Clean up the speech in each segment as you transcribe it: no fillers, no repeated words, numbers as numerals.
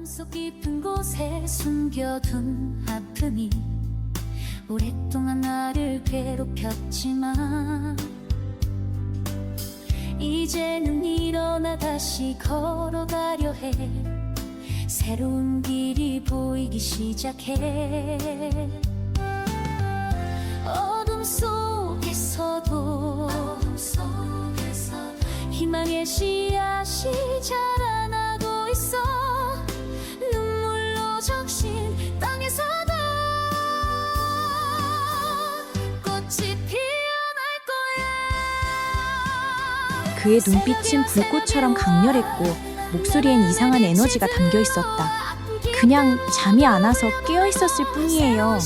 마음속 깊은 곳에 숨겨둔 아픔이 오랫동안 나를 괴롭혔지만 이제는 일어나 다시 걸어가려 해. 새로운 길이 보이기 시작해. 어둠 속에서도 희망의 씨앗이 자라나고 있어. 눈물로 적신 땅에서도 꽃이 피어날 거야. 그의 눈빛은 불꽃처럼 강렬했고 목소리엔 이상한 에너지가 담겨 있었다. 그냥 잠이 안 와서 깨어 있었을 뿐이에요.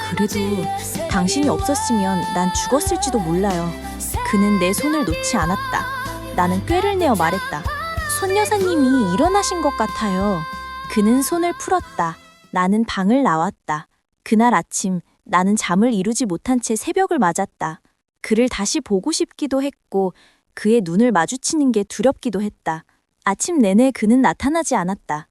그래도 당신이 없었으면 난 죽었을지도 몰라요. 그는 내 손을 놓지 않았다. 나는 꾀를 내어 말했다. 손 여사님이 일어나신 것 같아요. 그는 손을 풀었다. 나는 방을 나왔다. 그날 아침 나는 잠을 이루지 못한 채 새벽을 맞았다. 그를 다시 보고 싶기도 했고 그의 눈을 마주치는 게 두렵기도 했다. 아침 내내 그는 나타나지 않았다.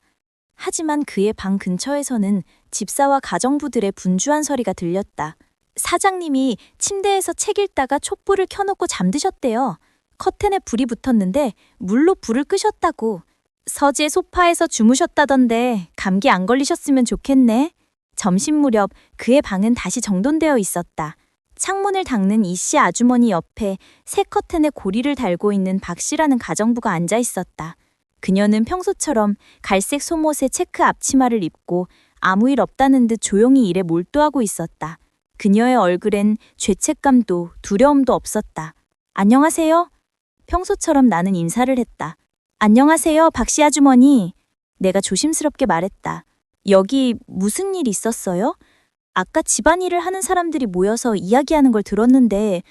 하지만 그의 방 근처에서는 집사와 가정부들의 분주한 소리가 들렸다. 사장님이 침대에서 책 읽다가 촛불을 켜놓고 잠드셨대요. 커튼에 불이 붙었는데 물로 불을 끄셨다고. 서재 소파에서 주무셨다던데 감기 안 걸리셨으면 좋겠네. 점심 무렵 그의 방은 다시 정돈되어 있었다. 창문을 닦는 이씨 아주머니 옆에 새 커튼에 고리를 달고 있는 박 씨라는 가정부가 앉아 있었다. 그녀는 평소처럼 갈색 속옷에 체크 앞치마를 입고 아무 일 없다는 듯 조용히 일에 몰두하고 있었다. 그녀의 얼굴엔 죄책감도 두려움도 없었다. 안녕하세요. 평소처럼 나는 인사를 했다. 안녕하세요, 박씨 아주머니. 내가 조심스럽게 말했다. 여기 무슨 일 있었어요? 아까 집안일을 하는 사람들이 모여서 이야기하는 걸 들었는데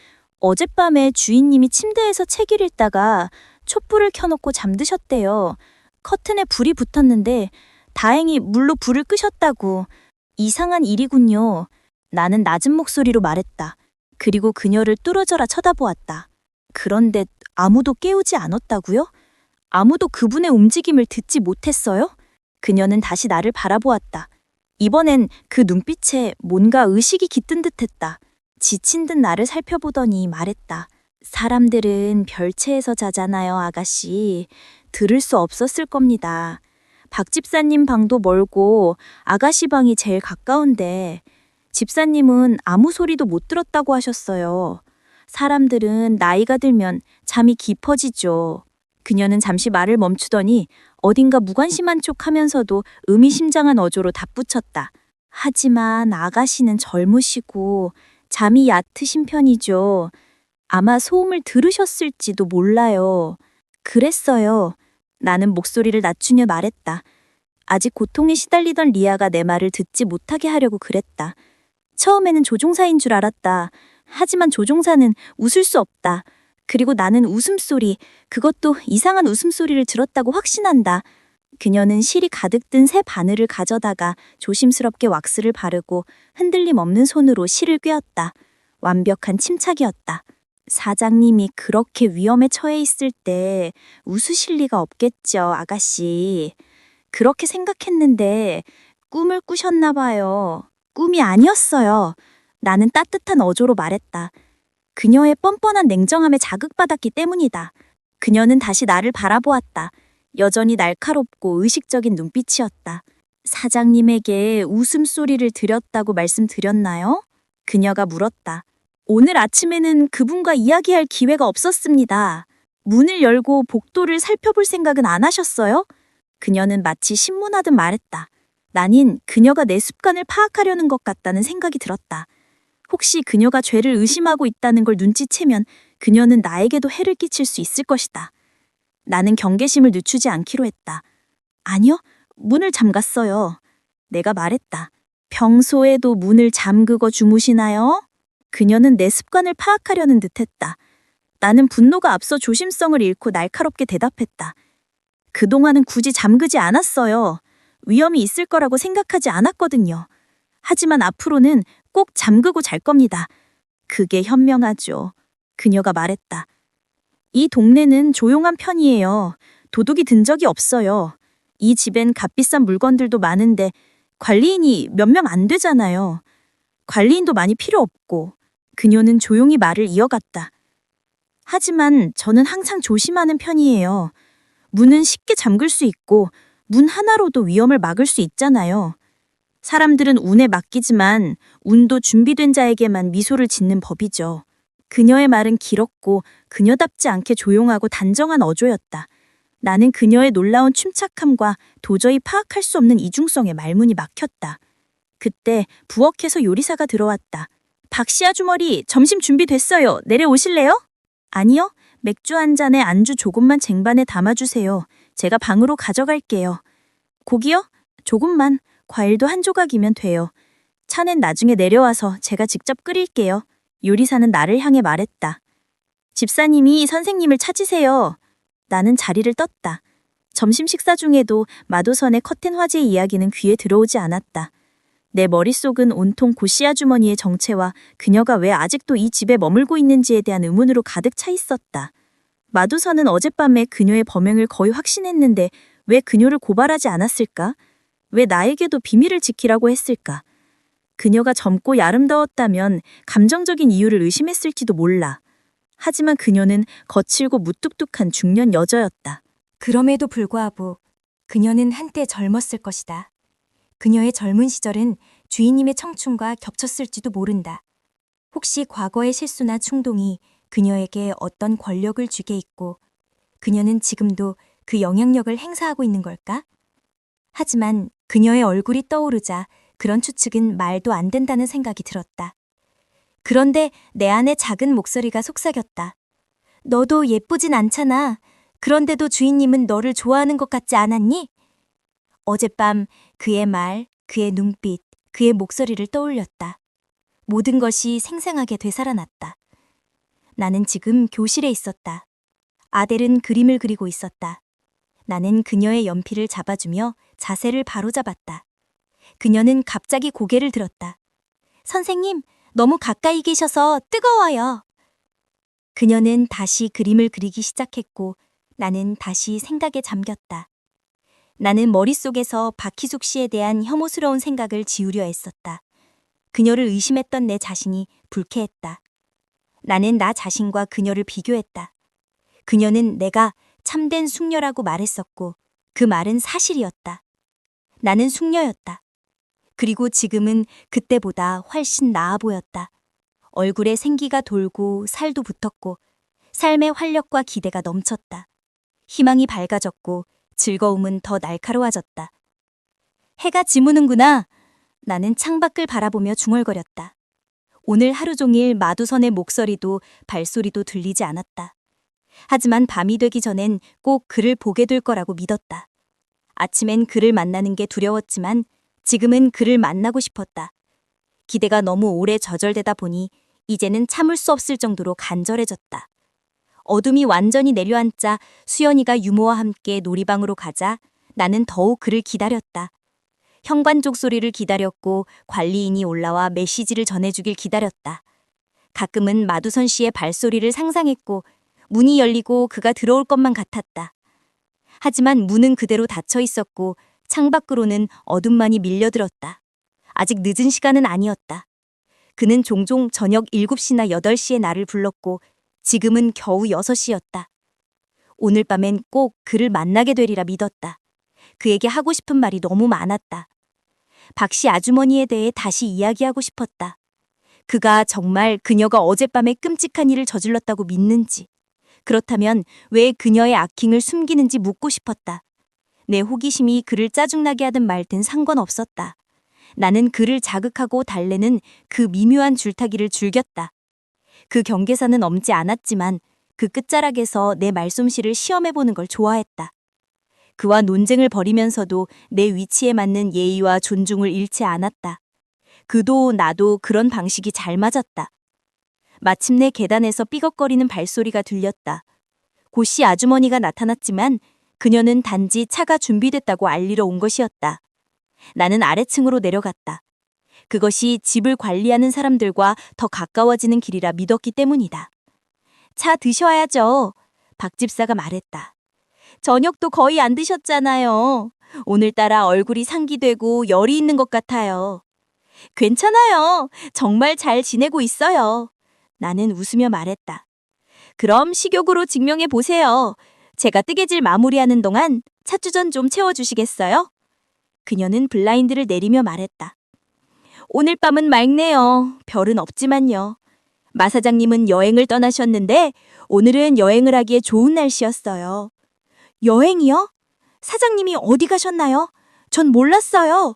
어젯밤에 주인님이 침대에서 책을 읽다가 촛불을 켜놓고 잠드셨대요. 커튼에 불이 붙었는데 다행히 물로 불을 끄셨다고. 이상한 일이군요. 나는 낮은 목소리로 말했다. 그리고 그녀를 뚫어져라 쳐다보았다. 그런데 아무도 깨우지 않았다고요? 아무도 그분의 움직임을 듣지 못했어요? 그녀는 다시 나를 바라보았다. 이번엔 그 눈빛에 뭔가 의식이 깃든 듯했다. 지친 듯 나를 살펴보더니 말했다. 사람들은 별채에서 자잖아요, 아가씨. 들을 수 없었을 겁니다. 박 집사님 방도 멀고 아가씨 방이 제일 가까운데 집사님은 아무 소리도 못 들었다고 하셨어요. 사람들은 나이가 들면 잠이 깊어지죠. 그녀는 잠시 말을 멈추더니 어딘가 무관심한 척 하면서도 의미심장한 어조로 덧붙였다. 하지만 아가씨는 젊으시고 잠이 얕으신 편이죠. 아마 소음을 들으셨을지도 몰라요. 그랬어요. 나는 목소리를 낮추며 말했다. 아직 고통에 시달리던 리아가 내 말을 듣지 못하게 하려고 그랬다. 처음에는 조종사인 줄 알았다. 하지만 조종사는 웃을 수 없다. 그리고 나는 웃음소리, 그것도 이상한 웃음소리를 들었다고 확신한다. 그녀는 실이 가득 든 새 바늘을 가져다가 조심스럽게 왁스를 바르고 흔들림 없는 손으로 실을 꿰었다. 완벽한 침착이었다. 사장님이 그렇게 위험에 처해 있을 때 웃으실 리가 없겠죠, 아가씨. 그렇게 생각했는데 꿈을 꾸셨나 봐요. 꿈이 아니었어요. 나는 따뜻한 어조로 말했다. 그녀의 뻔뻔한 냉정함에 자극받았기 때문이다. 그녀는 다시 나를 바라보았다. 여전히 날카롭고 의식적인 눈빛이었다. 사장님에게 웃음소리를 드렸다고 말씀드렸나요? 그녀가 물었다. 오늘 아침에는 그분과 이야기할 기회가 없었습니다. 문을 열고 복도를 살펴볼 생각은 안 하셨어요? 그녀는 마치 신문하듯 말했다. 나는 그녀가 내 습관을 파악하려는 것 같다는 생각이 들었다. 혹시 그녀가 죄를 의심하고 있다는 걸 눈치채면 그녀는 나에게도 해를 끼칠 수 있을 것이다. 나는 경계심을 늦추지 않기로 했다. 아니요, 문을 잠갔어요. 내가 말했다. 평소에도 문을 잠그고 주무시나요? 그녀는 내 습관을 파악하려는 듯했다. 나는 분노가 앞서 조심성을 잃고 날카롭게 대답했다. 그동안은 굳이 잠그지 않았어요. 위험이 있을 거라고 생각하지 않았거든요. 하지만 앞으로는 꼭 잠그고 잘 겁니다. 그게 현명하죠. 그녀가 말했다. 이 동네는 조용한 편이에요. 도둑이 든 적이 없어요. 이 집엔 값비싼 물건들도 많은데 관리인이 몇 명 안 되잖아요. 관리인도 많이 필요 없고. 그녀는 조용히 말을 이어갔다. 하지만 저는 항상 조심하는 편이에요. 문은 쉽게 잠글 수 있고 문 하나로도 위험을 막을 수 있잖아요. 사람들은 운에 맡기지만 운도 준비된 자에게만 미소를 짓는 법이죠. 그녀의 말은 길었고 그녀답지 않게 조용하고 단정한 어조였다. 나는 그녀의 놀라운 침착함과 도저히 파악할 수 없는 이중성에 말문이 막혔다. 그때 부엌에서 요리사가 들어왔다. 박씨 아주머니, 점심 준비됐어요. 내려오실래요? 아니요. 맥주 한 잔에 안주 조금만 쟁반에 담아주세요. 제가 방으로 가져갈게요. 고기요? 조금만. 과일도 한 조각이면 돼요. 차는 나중에 내려와서 제가 직접 끓일게요. 요리사는 나를 향해 말했다. 집사님이 선생님을 찾으세요. 나는 자리를 떴다. 점심 식사 중에도 마도선의 커튼 화제의 이야기는 귀에 들어오지 않았다. 내 머릿속은 온통 고씨 아주머니의 정체와 그녀가 왜 아직도 이 집에 머물고 있는지에 대한 의문으로 가득 차 있었다. 마도선은 어젯밤에 그녀의 범행을 거의 확신했는데 왜 그녀를 고발하지 않았을까? 왜 나에게도 비밀을 지키라고 했을까? 그녀가 젊고 아름다웠다면 감정적인 이유를 의심했을지도 몰라. 하지만 그녀는 거칠고 무뚝뚝한 중년 여자였다. 그럼에도 불구하고 그녀는 한때 젊었을 것이다. 그녀의 젊은 시절은 주인님의 청춘과 겹쳤을지도 모른다. 혹시 과거의 실수나 충동이 그녀에게 어떤 권력을 주게 있고 그녀는 지금도 그 영향력을 행사하고 있는 걸까? 하지만 그녀의 얼굴이 떠오르자 그런 추측은 말도 안 된다는 생각이 들었다. 그런데 내 안의 작은 목소리가 속삭였다. 너도 예쁘진 않잖아. 그런데도 주인님은 너를 좋아하는 것 같지 않았니? 어젯밤 그의 말, 그의 눈빛, 그의 목소리를 떠올렸다. 모든 것이 생생하게 되살아났다. 나는 지금 교실에 있었다. 아델은 그림을 그리고 있었다. 나는 그녀의 연필을 잡아주며 자세를 바로잡았다. 그녀는 갑자기 고개를 들었다. 선생님, 너무 가까이 계셔서 뜨거워요. 그녀는 다시 그림을 그리기 시작했고 나는 다시 생각에 잠겼다. 나는 머릿속에서 박희숙 씨에 대한 혐오스러운 생각을 지우려 애썼다. 그녀를 의심했던 내 자신이 불쾌했다. 나는 나 자신과 그녀를 비교했다. 그녀는 내가 참된 숙녀라고 말했었고 그 말은 사실이었다. 나는 숙녀였다. 그리고 지금은 그때보다 훨씬 나아 보였다. 얼굴에 생기가 돌고 살도 붙었고 삶의 활력과 기대가 넘쳤다. 희망이 밝아졌고 즐거움은 더 날카로워졌다. 해가 지무는구나. 나는 창밖을 바라보며 중얼거렸다. 오늘 하루 종일 마두선의 목소리도 발소리도 들리지 않았다. 하지만 밤이 되기 전엔 꼭 그를 보게 될 거라고 믿었다. 아침엔 그를 만나는 게 두려웠지만 지금은 그를 만나고 싶었다. 기대가 너무 오래 저절되다 보니 이제는 참을 수 없을 정도로 간절해졌다. 어둠이 완전히 내려앉자 수연이가 유모와 함께 놀이방으로 가자 나는 더욱 그를 기다렸다. 현관족 소리를 기다렸고 관리인이 올라와 메시지를 전해주길 기다렸다. 가끔은 마두선 씨의 발소리를 상상했고 문이 열리고 그가 들어올 것만 같았다. 하지만 문은 그대로 닫혀 있었고 창밖으로는 어둠만이 밀려들었다. 아직 늦은 시간은 아니었다. 그는 종종 저녁 7시나 8시에 나를 불렀고 지금은 겨우 6시였다. 오늘 밤엔 꼭 그를 만나게 되리라 믿었다. 그에게 하고 싶은 말이 너무 많았다. 박씨 아주머니에 대해 다시 이야기하고 싶었다. 그가 정말 그녀가 어젯밤에 끔찍한 일을 저질렀다고 믿는지, 그렇다면 왜 그녀의 악행을 숨기는지 묻고 싶었다. 내 호기심이 그를 짜증나게 하든 말든 상관없었다. 나는 그를 자극하고 달래는 그 미묘한 줄타기를 즐겼다. 그 경계선은 엄지 않았지만 그 끝자락에서 내 말솜씨를 시험해보는 걸 좋아했다. 그와 논쟁을 벌이면서도 내 위치에 맞는 예의와 존중을 잃지 않았다. 그도 나도 그런 방식이 잘 맞았다. 마침내 계단에서 삐걱거리는 발소리가 들렸다. 고씨 아주머니가 나타났지만 그녀는 단지 차가 준비됐다고 알리러 온 것이었다. 나는 아래층으로 내려갔다. 그것이 집을 관리하는 사람들과 더 가까워지는 길이라 믿었기 때문이다. 차 드셔야죠. 박 집사가 말했다. 저녁도 거의 안 드셨잖아요. 오늘따라 얼굴이 상기되고 열이 있는 것 같아요. 괜찮아요. 정말 잘 지내고 있어요. 나는 웃으며 말했다. 그럼 식욕으로 증명해 보세요. 제가 뜨개질 마무리하는 동안 차주전 좀 채워주시겠어요? 그녀는 블라인드를 내리며 말했다. 오늘 밤은 맑네요. 별은 없지만요. 마 사장님은 여행을 떠나셨는데 오늘은 여행을 하기에 좋은 날씨였어요. 여행이요? 사장님이 어디 가셨나요? 전 몰랐어요.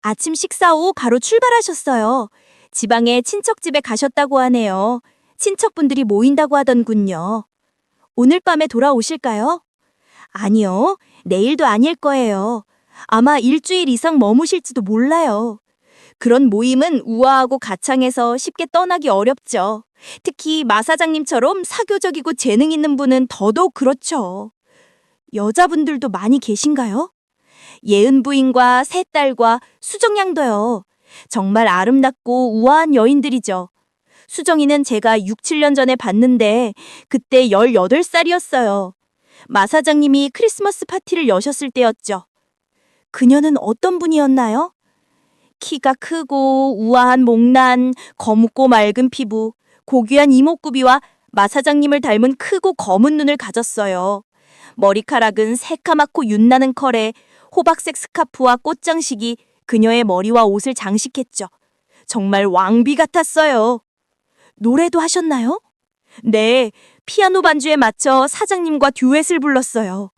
아침 식사 후 바로 출발하셨어요. 지방에 친척 집에 가셨다고 하네요. 친척분들이 모인다고 하던군요. 오늘 밤에 돌아오실까요? 아니요. 내일도 아닐 거예요. 아마 일주일 이상 머무실지도 몰라요. 그런 모임은 우아하고 가창해서 쉽게 떠나기 어렵죠. 특히 마 사장님처럼 사교적이고 재능 있는 분은 더더욱 그렇죠. 여자분들도 많이 계신가요? 예은 부인과 세 딸과 수정 양도요. 정말 아름답고 우아한 여인들이죠. 수정이는 제가 6, 7년 전에 봤는데 그때 18살이었어요. 마 사장님이 크리스마스 파티를 여셨을 때였죠. 그녀는 어떤 분이었나요? 키가 크고 우아한 목난, 거묻고 맑은 피부, 고귀한 이목구비와 마 사장님을 닮은 크고 검은 눈을 가졌어요. 머리카락은 새까맣고 윤나는 컬에 호박색 스카프와 꽃장식이 그녀의 머리와 옷을 장식했죠. 정말 왕비 같았어요. 노래도 하셨나요? 네, 피아노 반주에 맞춰 사장님과 듀엣을 불렀어요.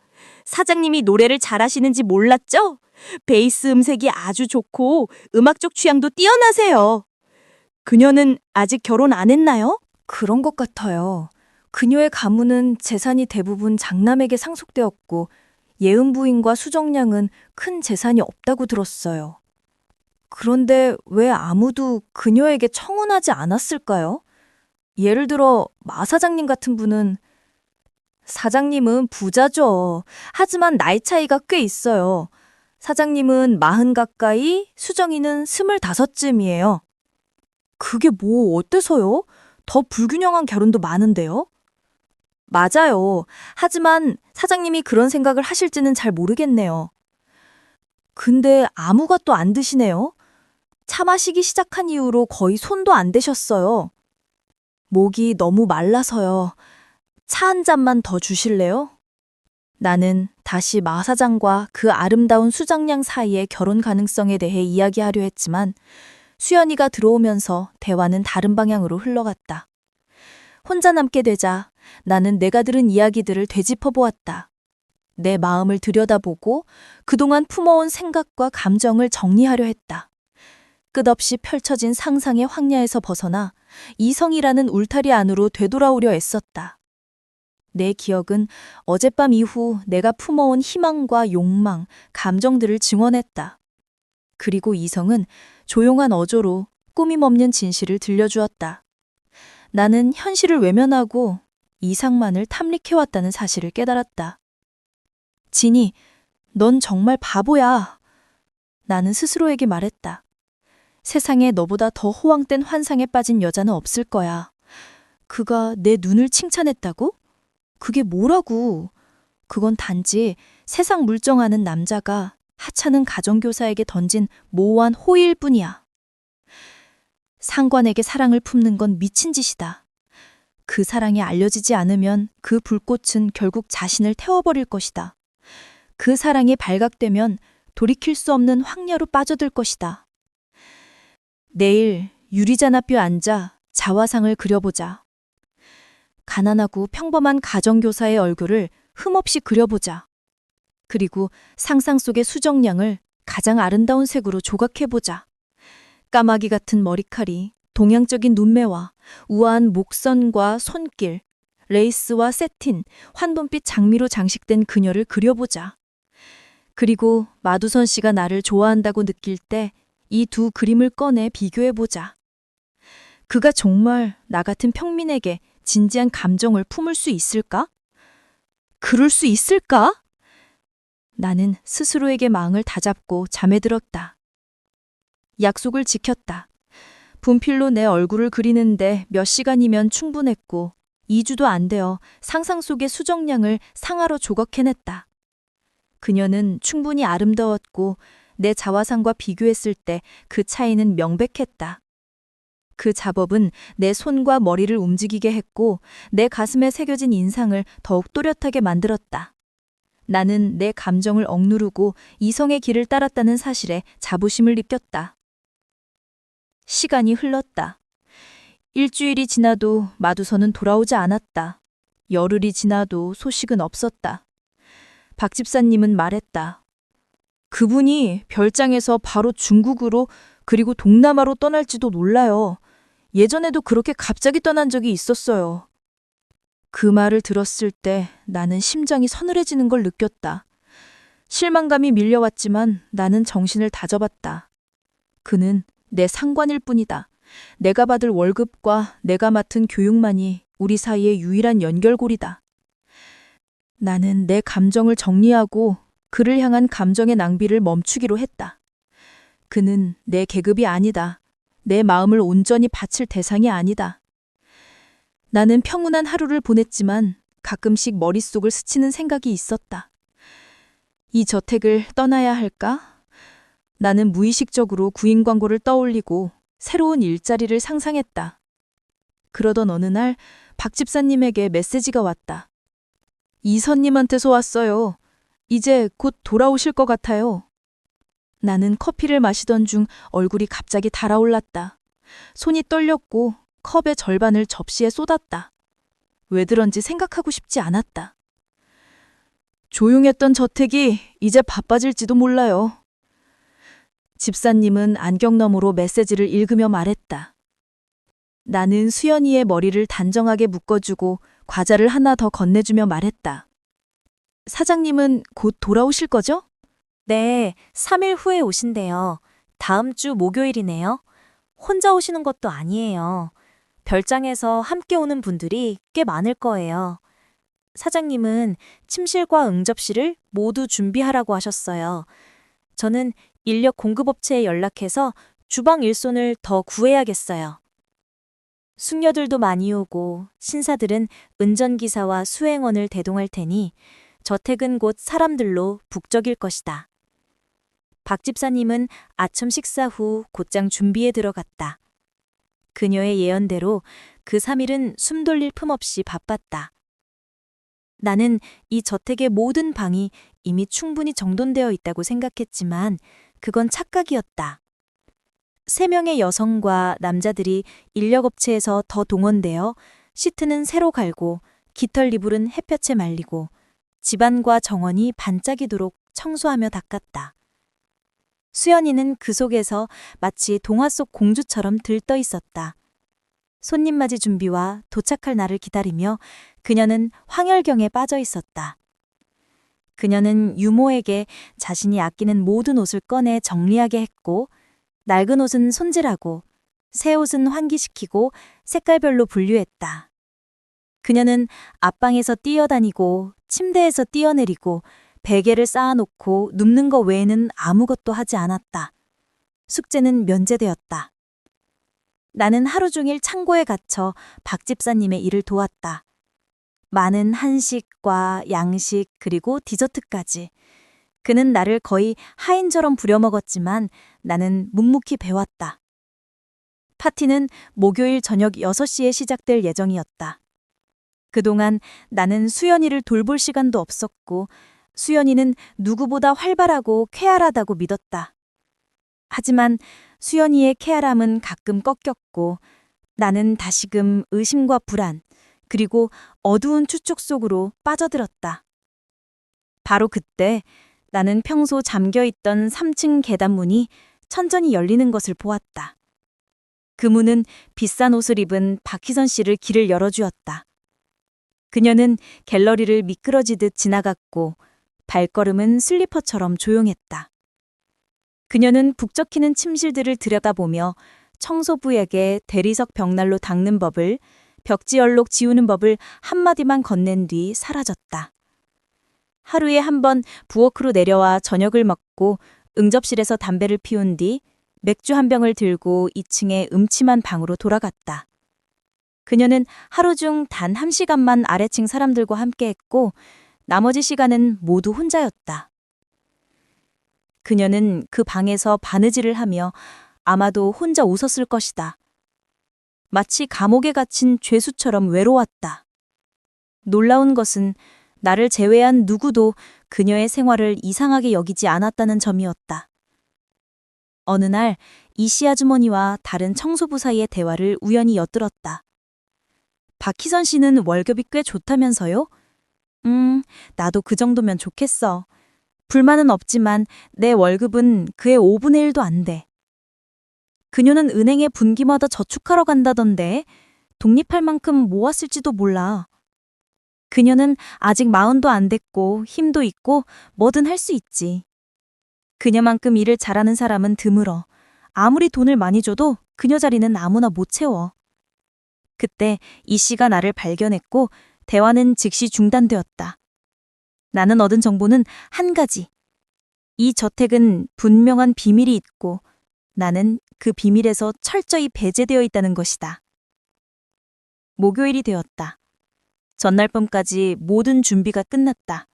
사장님이 노래를 잘하시는지 몰랐죠? 베이스 음색이 아주 좋고 음악적 취향도 뛰어나세요. 그녀는 아직 결혼 안 했나요? 그런 것 같아요. 그녀의 가문은 재산이 대부분 장남에게 상속되었고 예은 부인과 수정량은 큰 재산이 없다고 들었어요. 그런데 왜 아무도 그녀에게 청혼하지 않았을까요? 예를 들어 마 사장님 같은 분은 사장님은 부자죠. 하지만 나이 차이가 꽤 있어요. 사장님은 40 가까이, 수정이는 25쯤이에요. 그게 뭐 어때서요? 더 불균형한 결혼도 많은데요? 맞아요. 하지만 사장님이 그런 생각을 하실지는 잘 모르겠네요. 근데 아무가 또 안 드시네요. 차 마시기 시작한 이후로 거의 손도 안 대셨어요. 목이 너무 말라서요. 차 한 잔만 더 주실래요? 나는 다시 마 사장과 그 아름다운 수정양 사이의 결혼 가능성에 대해 이야기하려 했지만 수연이가 들어오면서 대화는 다른 방향으로 흘러갔다. 혼자 남게 되자 나는 내가 들은 이야기들을 되짚어 보았다. 내 마음을 들여다보고 그동안 품어온 생각과 감정을 정리하려 했다. 끝없이 펼쳐진 상상의 황야에서 벗어나 이성이라는 울타리 안으로 되돌아오려 애썼다. 내 기억은 어젯밤 이후 내가 품어온 희망과 욕망, 감정들을 증언했다. 그리고 이성은 조용한 어조로 꾸밈 없는 진실을 들려주었다. 나는 현실을 외면하고 이상만을 탐닉해왔다는 사실을 깨달았다. 진이, 넌 정말 바보야. 나는 스스로에게 말했다. 세상에 너보다 더 호황된 환상에 빠진 여자는 없을 거야. 그가 내 눈을 칭찬했다고? 그게 뭐라고? 그건 단지 세상 물정하는 남자가 하찮은 가정교사에게 던진 모호한 호의일 뿐이야. 상관에게 사랑을 품는 건 미친 짓이다. 그 사랑이 알려지지 않으면 그 불꽃은 결국 자신을 태워버릴 것이다. 그 사랑이 발각되면 돌이킬 수 없는 황야로 빠져들 것이다. 내일 유리잔 앞에 앉아 자화상을 그려보자. 가난하고 평범한 가정교사의 얼굴을 흠없이 그려보자. 그리고 상상 속의 수정량을 가장 아름다운 색으로 조각해보자. 까마귀 같은 머리칼이 동양적인 눈매와 우아한 목선과 손길, 레이스와 세틴, 환본빛 장미로 장식된 그녀를 그려보자. 그리고 마두선 씨가 나를 좋아한다고 느낄 때 이 두 그림을 꺼내 비교해보자. 그가 정말 나 같은 평민에게 진지한 감정을 품을 수 있을까? 그럴 수 있을까? 나는 스스로에게 마음을 다잡고 잠에 들었다. 약속을 지켰다. 분필로 내 얼굴을 그리는데 몇 시간이면 충분했고 2주도 안 되어 상상 속의 수정량을 상하로 조각해냈다. 그녀는 충분히 아름다웠고 내 자화상과 비교했을 때 그 차이는 명백했다. 그 작업은 내 손과 머리를 움직이게 했고 내 가슴에 새겨진 인상을 더욱 또렷하게 만들었다. 나는 내 감정을 억누르고 이성의 길을 따랐다는 사실에 자부심을 느꼈다. 시간이 흘렀다. 일주일이 지나도 마두서는 돌아오지 않았다. 열흘이 지나도 소식은 없었다. 박 집사님은 말했다. 그분이 별장에서 바로 중국으로 그리고 동남아로 떠날지도 몰라요. 예전에도 그렇게 갑자기 떠난 적이 있었어요. 그 말을 들었을 때 나는 심장이 서늘해지는 걸 느꼈다. 실망감이 밀려왔지만 나는 정신을 다져봤다. 그는 내 상관일 뿐이다. 내가 받을 월급과 내가 맡은 교육만이 우리 사이의 유일한 연결고리다. 나는 내 감정을 정리하고 그를 향한 감정의 낭비를 멈추기로 했다. 그는 내 계급이 아니다. 내 마음을 온전히 바칠 대상이 아니다. 나는 평온한 하루를 보냈지만 가끔씩 머릿속을 스치는 생각이 있었다. 이 저택을 떠나야 할까? 나는 무의식적으로 구인 광고를 떠올리고 새로운 일자리를 상상했다. 그러던 어느 날 박 집사님에게 메시지가 왔다. 이선님한테서 왔어요. 이제 곧 돌아오실 것 같아요. 나는 커피를 마시던 중 얼굴이 갑자기 달아올랐다. 손이 떨렸고 컵의 절반을 접시에 쏟았다. 왜 그런지 생각하고 싶지 않았다. 조용했던 저택이 이제 바빠질지도 몰라요. 집사님은 안경 너머로 메시지를 읽으며 말했다. 나는 수연이의 머리를 단정하게 묶어주고 과자를 하나 더 건네주며 말했다. 사장님은 곧 돌아오실 거죠? 네, 3일 후에 오신대요. 다음 주 목요일이네요. 혼자 오시는 것도 아니에요. 별장에서 함께 오는 분들이 꽤 많을 거예요. 사장님은 침실과 응접실을 모두 준비하라고 하셨어요. 저는 인력 공급업체에 연락해서 주방 일손을 더 구해야겠어요. 숙녀들도 많이 오고 신사들은 운전기사와 수행원을 대동할 테니 저택은 곧 사람들로 북적일 것이다. 박 집사님은 아침 식사 후 곧장 준비에 들어갔다. 그녀의 예언대로 그 3일은 숨 돌릴 틈 없이 바빴다. 나는 이 저택의 모든 방이 이미 충분히 정돈되어 있다고 생각했지만 그건 착각이었다. 3명의 여성과 남자들이 인력업체에서 더 동원되어 시트는 새로 갈고 깃털 이불은 햇볕에 말리고 집안과 정원이 반짝이도록 청소하며 닦았다. 수연이는 그 속에서 마치 동화 속 공주처럼 들떠 있었다. 손님 맞이 준비와 도착할 날을 기다리며 그녀는 황열경에 빠져 있었다. 그녀는 유모에게 자신이 아끼는 모든 옷을 꺼내 정리하게 했고 낡은 옷은 손질하고 새 옷은 환기시키고 색깔별로 분류했다. 그녀는 앞방에서 뛰어다니고 침대에서 뛰어내리고 베개를 쌓아놓고 눕는 것 외에는 아무것도 하지 않았다. 숙제는 면제되었다. 나는 하루 종일 창고에 갇혀 박 집사님의 일을 도왔다. 많은 한식과 양식 그리고 디저트까지. 그는 나를 거의 하인처럼 부려먹었지만 나는 묵묵히 배웠다. 파티는 목요일 저녁 6시에 시작될 예정이었다. 그동안 나는 수연이를 돌볼 시간도 없었고 수연이는 누구보다 활발하고 쾌활하다고 믿었다. 하지만 수연이의 쾌활함은 가끔 꺾였고 나는 다시금 의심과 불안 그리고 어두운 추측 속으로 빠져들었다. 바로 그때 나는 평소 잠겨있던 3층 계단 문이 천천히 열리는 것을 보았다. 그 문은 비싼 옷을 입은 박희선 씨를 길을 열어주었다. 그녀는 갤러리를 미끄러지듯 지나갔고 발걸음은 슬리퍼처럼 조용했다. 그녀는 북적이는 침실들을 들여다보며 청소부에게 대리석 벽난로 닦는 법을, 벽지얼록 지우는 법을 한마디만 건넨 뒤 사라졌다. 하루에 한 번 부엌으로 내려와 저녁을 먹고 응접실에서 담배를 피운 뒤 맥주 한 병을 들고 2층의 음침한 방으로 돌아갔다. 그녀는 하루 중 단 1시간만 아래층 사람들과 함께했고 나머지 시간은 모두 혼자였다. 그녀는 그 방에서 바느질을 하며 아마도 혼자 웃었을 것이다. 마치 감옥에 갇힌 죄수처럼 외로웠다. 놀라운 것은 나를 제외한 누구도 그녀의 생활을 이상하게 여기지 않았다는 점이었다. 어느 날 이씨 아주머니와 다른 청소부 사이의 대화를 우연히 엿들었다. 박희선 씨는 월급이 꽤 좋다면서요? 나도 그 정도면 좋겠어. 불만은 없지만 내 월급은 그의 5분의 1도 안 돼. 그녀는 은행에 분기마다 저축하러 간다던데 독립할 만큼 모았을지도 몰라. 그녀는 아직 40도 안 됐고 힘도 있고 뭐든 할 수 있지. 그녀만큼 일을 잘하는 사람은 드물어. 아무리 돈을 많이 줘도 그녀 자리는 아무나 못 채워. 그때 이 씨가 나를 발견했고 대화는 즉시 중단되었다. 나는 얻은 정보는 한 가지. 이 저택은 분명한 비밀이 있고 나는 그 비밀에서 철저히 배제되어 있다는 것이다. 목요일이 되었다. 전날 밤까지 모든 준비가 끝났다.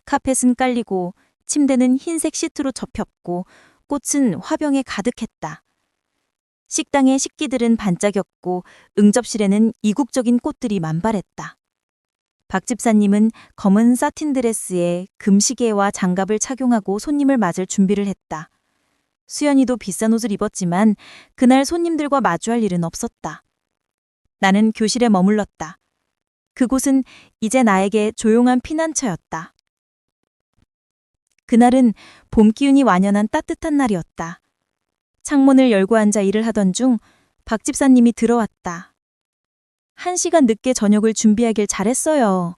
카펫은 깔리고 침대는 흰색 시트로 접혔고 꽃은 화병에 가득했다. 식당의 식기들은 반짝였고 응접실에는 이국적인 꽃들이 만발했다. 박 집사님은 검은 사틴 드레스에 금시계와 장갑을 착용하고 손님을 맞을 준비를 했다. 수연이도 비싼 옷을 입었지만 그날 손님들과 마주할 일은 없었다. 나는 교실에 머물렀다. 그곳은 이제 나에게 조용한 피난처였다. 그날은 봄 기운이 완연한 따뜻한 날이었다. 창문을 열고 앉아 일을 하던 중 박 집사님이 들어왔다. 1시간 늦게 저녁을 준비하길 잘했어요.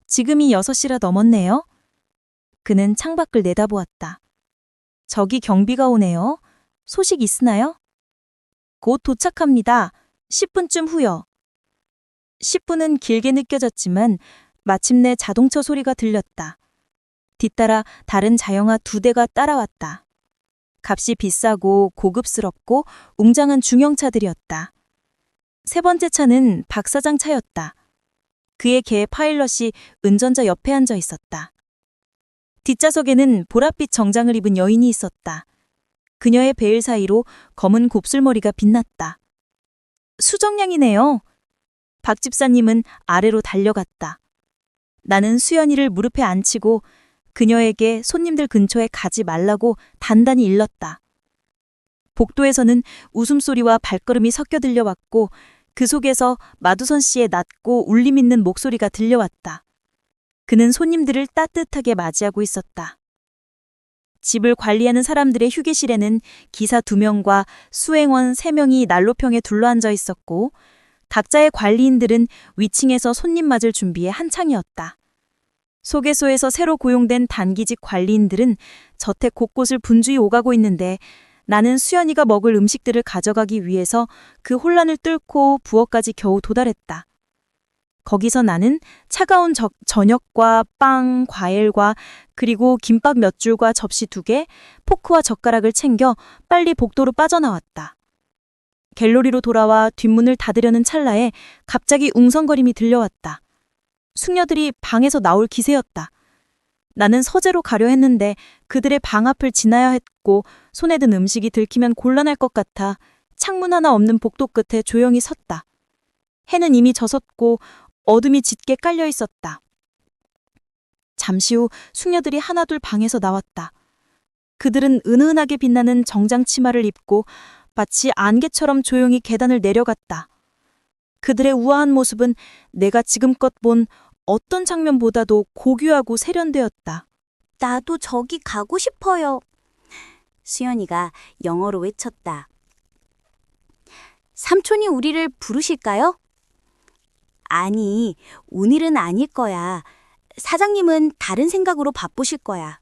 지금이 6시라 넘었네요. 그는 창밖을 내다보았다. 저기 경비가 오네요. 소식 있으나요? 곧 도착합니다. 10분쯤 후요. 10분은 길게 느껴졌지만 마침내 자동차 소리가 들렸다. 뒤따라 다른 자영화 2대가 따라왔다. 값이 비싸고 고급스럽고 웅장한 중형차들이었다. 세 번째 차는 박 사장 차였다. 그의 개 파일럿이 운전자 옆에 앉아 있었다. 뒷좌석에는 보랏빛 정장을 입은 여인이 있었다. 그녀의 베일 사이로 검은 곱슬머리가 빛났다. 수정량이네요. 박 집사님은 아래로 달려갔다. 나는 수연이를 무릎에 앉히고 그녀에게 손님들 근처에 가지 말라고 단단히 일렀다. 복도에서는 웃음소리와 발걸음이 섞여 들려왔고 그 속에서 마두선 씨의 낮고 울림 있는 목소리가 들려왔다. 그는 손님들을 따뜻하게 맞이하고 있었다. 집을 관리하는 사람들의 휴게실에는 기사 2명과 수행원 3명이 난로평에 둘러앉아 있었고 각자의 관리인들은 위층에서 손님 맞을 준비에 한창이었다. 소개소에서 새로 고용된 단기직 관리인들은 저택 곳곳을 분주히 오가고 있는데 나는 수연이가 먹을 음식들을 가져가기 위해서 그 혼란을 뚫고 부엌까지 겨우 도달했다. 거기서 나는 차가운 저녁과 빵, 과일과 그리고 김밥 몇 줄과 접시 2개, 포크와 젓가락을 챙겨 빨리 복도로 빠져나왔다. 갤러리로 돌아와 뒷문을 닫으려는 찰나에 갑자기 웅성거림이 들려왔다. 숙녀들이 방에서 나올 기세였다. 나는 서재로 가려 했는데 그들의 방 앞을 지나야 했고 손에 든 음식이 들키면 곤란할 것 같아 창문 하나 없는 복도 끝에 조용히 섰다. 해는 이미 젖었고 어둠이 짙게 깔려 있었다. 잠시 후 숙녀들이 하나둘 방에서 나왔다. 그들은 은은하게 빛나는 정장 치마를 입고 마치 안개처럼 조용히 계단을 내려갔다. 그들의 우아한 모습은 내가 지금껏 본 어떤 장면보다도 고귀하고 세련되었다. 나도 저기 가고 싶어요. 수연이가 영어로 외쳤다. 삼촌이 우리를 부르실까요? 아니, 오늘은 아닐 거야. 사장님은 다른 생각으로 바쁘실 거야.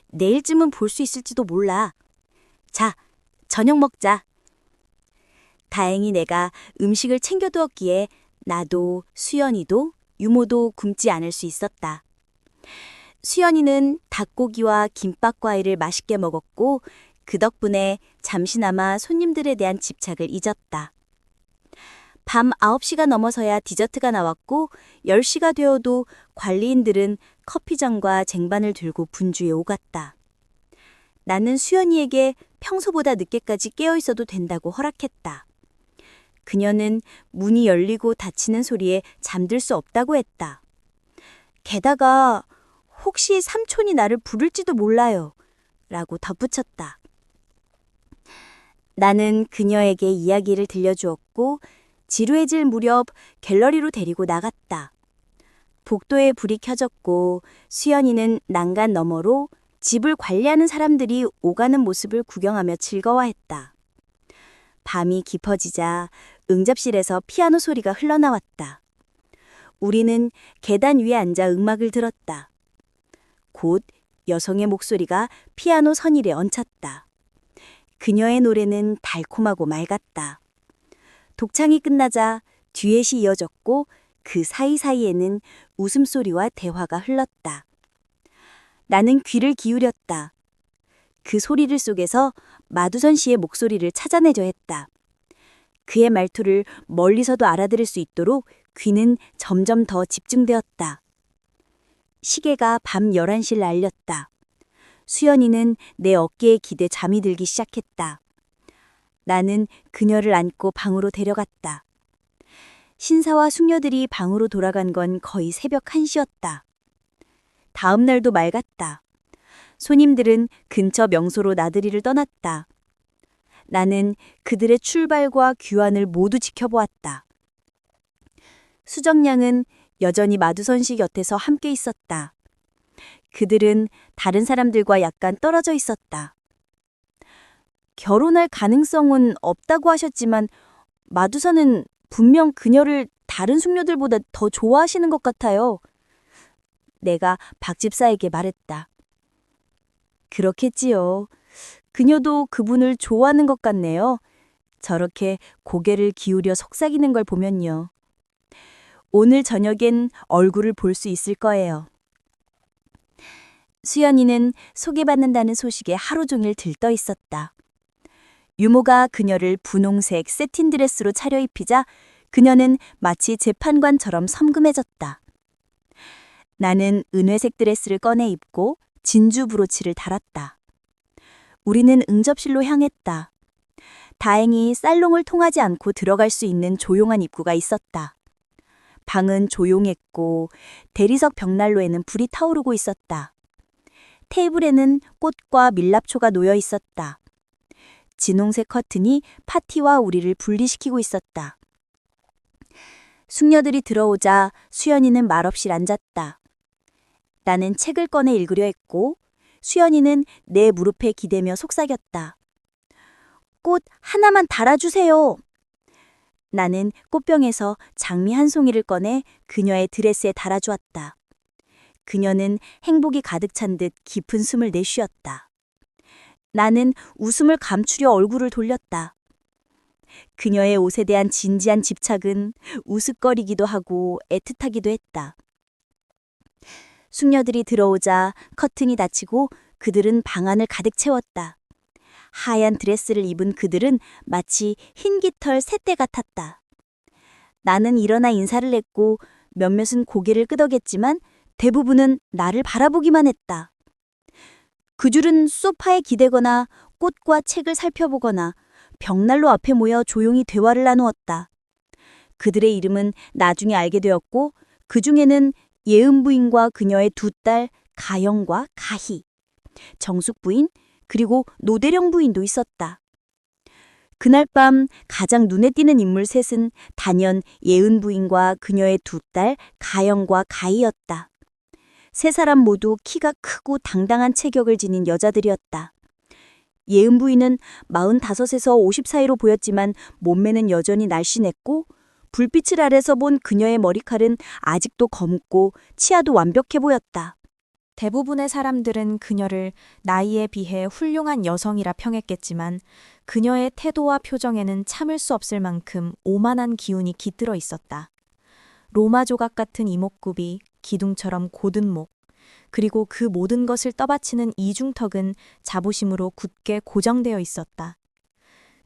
내일쯤은 볼 수 있을지도 몰라. 자, 저녁 먹자. 다행히 내가 음식을 챙겨두었기에 나도 수연이도 유모도 굶지 않을 수 있었다. 수연이는 닭고기와 김밥 과일을 맛있게 먹었고 그 덕분에 잠시나마 손님들에 대한 집착을 잊었다. 밤 9시가 넘어서야 디저트가 나왔고 10시가 되어도 관리인들은 커피잔과 쟁반을 들고 분주히 오갔다. 나는 수연이에게 평소보다 늦게까지 깨어 있어도 된다고 허락했다. 그녀는 문이 열리고 닫히는 소리에 잠들 수 없다고 했다. 게다가 혹시 삼촌이 나를 부를지도 몰라요. 라고 덧붙였다. 나는 그녀에게 이야기를 들려주었고 지루해질 무렵 갤러리로 데리고 나갔다. 복도에 불이 켜졌고 수연이는 난간 너머로 집을 관리하는 사람들이 오가는 모습을 구경하며 즐거워했다. 밤이 깊어지자 응접실에서 피아노 소리가 흘러나왔다. 우리는 계단 위에 앉아 음악을 들었다. 곧 여성의 목소리가 피아노 선일에 얹혔다. 그녀의 노래는 달콤하고 맑았다. 독창이 끝나자 듀엣이 이어졌고 그 사이사이에는 웃음소리와 대화가 흘렀다. 나는 귀를 기울였다. 그 소리를 속에서 마두선 씨의 목소리를 찾아내려 했다. 그의 말투를 멀리서도 알아들을 수 있도록 귀는 점점 더 집중되었다. 시계가 밤 11시를 알렸다. 수연이는 내 어깨에 기대 잠이 들기 시작했다. 나는 그녀를 안고 방으로 데려갔다. 신사와 숙녀들이 방으로 돌아간 건 거의 새벽 1시였다. 다음 날도 맑았다. 손님들은 근처 명소로 나들이를 떠났다. 나는 그들의 출발과 귀환을 모두 지켜보았다. 수정양은 여전히 마두선 씨 곁에서 함께 있었다. 그들은 다른 사람들과 약간 떨어져 있었다. 결혼할 가능성은 없다고 하셨지만 마두선은 분명 그녀를 다른 숙녀들보다 더 좋아하시는 것 같아요. 내가 박 집사에게 말했다. 그렇겠지요. 그녀도 그분을 좋아하는 것 같네요. 저렇게 고개를 기울여 속삭이는 걸 보면요. 오늘 저녁엔 얼굴을 볼 수 있을 거예요. 수연이는 소개받는다는 소식에 하루 종일 들떠 있었다. 유모가 그녀를 분홍색 세틴 드레스로 차려입히자 그녀는 마치 재판관처럼 섬금해졌다. 나는 은회색 드레스를 꺼내 입고 진주 브로치를 달았다. 우리는 응접실로 향했다. 다행히 살롱을 통하지 않고 들어갈 수 있는 조용한 입구가 있었다. 방은 조용했고 대리석 벽난로에는 불이 타오르고 있었다. 테이블에는 꽃과 밀랍초가 놓여 있었다. 진홍색 커튼이 파티와 우리를 분리시키고 있었다. 숙녀들이 들어오자 수연이는 말없이 앉았다. 나는 책을 꺼내 읽으려 했고 수연이는 내 무릎에 기대며 속삭였다. 꽃 하나만 달아주세요. 나는 꽃병에서 장미 한 송이를 꺼내 그녀의 드레스에 달아주었다. 그녀는 행복이 가득 찬 듯 깊은 숨을 내쉬었다. 나는 웃음을 감추려 얼굴을 돌렸다. 그녀의 옷에 대한 진지한 집착은 우스거리기도 하고 애틋하기도 했다. 숙녀들이 들어오자 커튼이 닫히고 그들은 방 안을 가득 채웠다. 하얀 드레스를 입은 그들은 마치 흰 깃털 새떼 같았다. 나는 일어나 인사를 했고 몇몇은 고개를 끄덕였지만 대부분은 나를 바라보기만 했다. 그들은 소파에 기대거나 꽃과 책을 살펴보거나 벽난로 앞에 모여 조용히 대화를 나누었다. 그들의 이름은 나중에 알게 되었고 그 중에는 예은 부인과 그녀의 두 딸 가영과 가희, 정숙 부인 그리고 노대령 부인도 있었다. 그날 밤 가장 눈에 띄는 인물 셋은 단연 예은 부인과 그녀의 두 딸 가영과 가희였다. 세 사람 모두 키가 크고 당당한 체격을 지닌 여자들이었다. 예은 부인은 45에서 50 사이로 보였지만 몸매는 여전히 날씬했고 불빛을 아래서 본 그녀의 머리칼은 아직도 검고 치아도 완벽해 보였다. 대부분의 사람들은 그녀를 나이에 비해 훌륭한 여성이라 평했겠지만 그녀의 태도와 표정에는 참을 수 없을 만큼 오만한 기운이 깃들어 있었다. 로마 조각 같은 이목구비, 기둥처럼 곧은 목, 그리고 그 모든 것을 떠받치는 이중턱은 자부심으로 굳게 고정되어 있었다.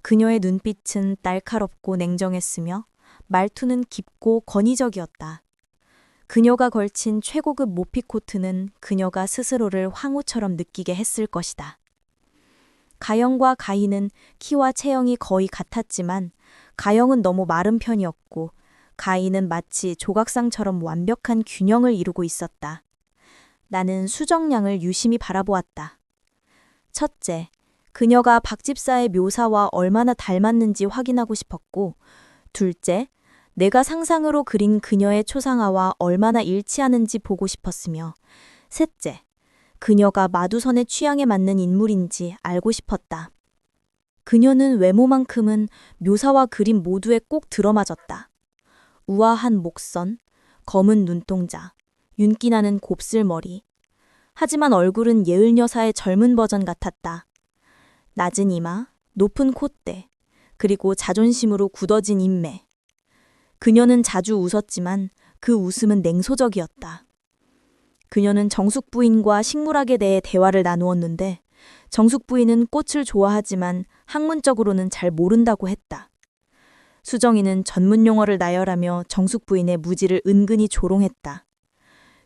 그녀의 눈빛은 날카롭고 냉정했으며 말투는 깊고 권위적이었다. 그녀가 걸친 최고급 모피 코트는 그녀가 스스로를 황후처럼 느끼게 했을 것이다. 가영과 가희는 키와 체형이 거의 같았지만 가영은 너무 마른 편이었고 가희는 마치 조각상처럼 완벽한 균형을 이루고 있었다. 나는 수정양을 유심히 바라보았다. 첫째, 그녀가 박 집사의 묘사와 얼마나 닮았는지 확인하고 싶었고, 둘째, 내가 상상으로 그린 그녀의 초상화와 얼마나 일치하는지 보고 싶었으며, 셋째, 그녀가 마두선의 취향에 맞는 인물인지 알고 싶었다. 그녀는 외모만큼은 묘사와 그림 모두에 꼭 들어맞았다. 우아한 목선, 검은 눈동자, 윤기 나는 곱슬머리. 하지만 얼굴은 예을 여사의 젊은 버전 같았다. 낮은 이마, 높은 콧대, 그리고 자존심으로 굳어진 인매. 그녀는 자주 웃었지만 그 웃음은 냉소적이었다. 그녀는 정숙 부인과 식물학에 대해 대화를 나누었는데 정숙 부인은 꽃을 좋아하지만 학문적으로는 잘 모른다고 했다. 수정이는 전문 용어를 나열하며 정숙 부인의 무지를 은근히 조롱했다.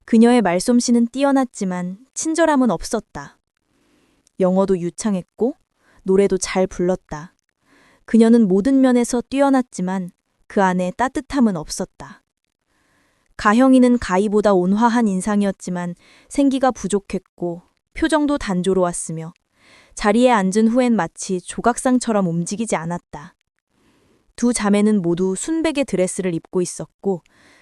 그녀의 말솜씨는 뛰어났지만 친절함은 없었다. 영어도 유창했고 노래도 잘 불렀다. 그녀는 모든 면에서 뛰어났지만 그 안에 따뜻함은 없었다. 가형이는 가희보다 온화한 인상이었지만 생기가 부족했고 표정도 단조로웠으며 자리에 앉은 후엔 마치 조각상처럼 움직이지 않았다. 두 자매는 모두 순백의 드레스를 입고 있었고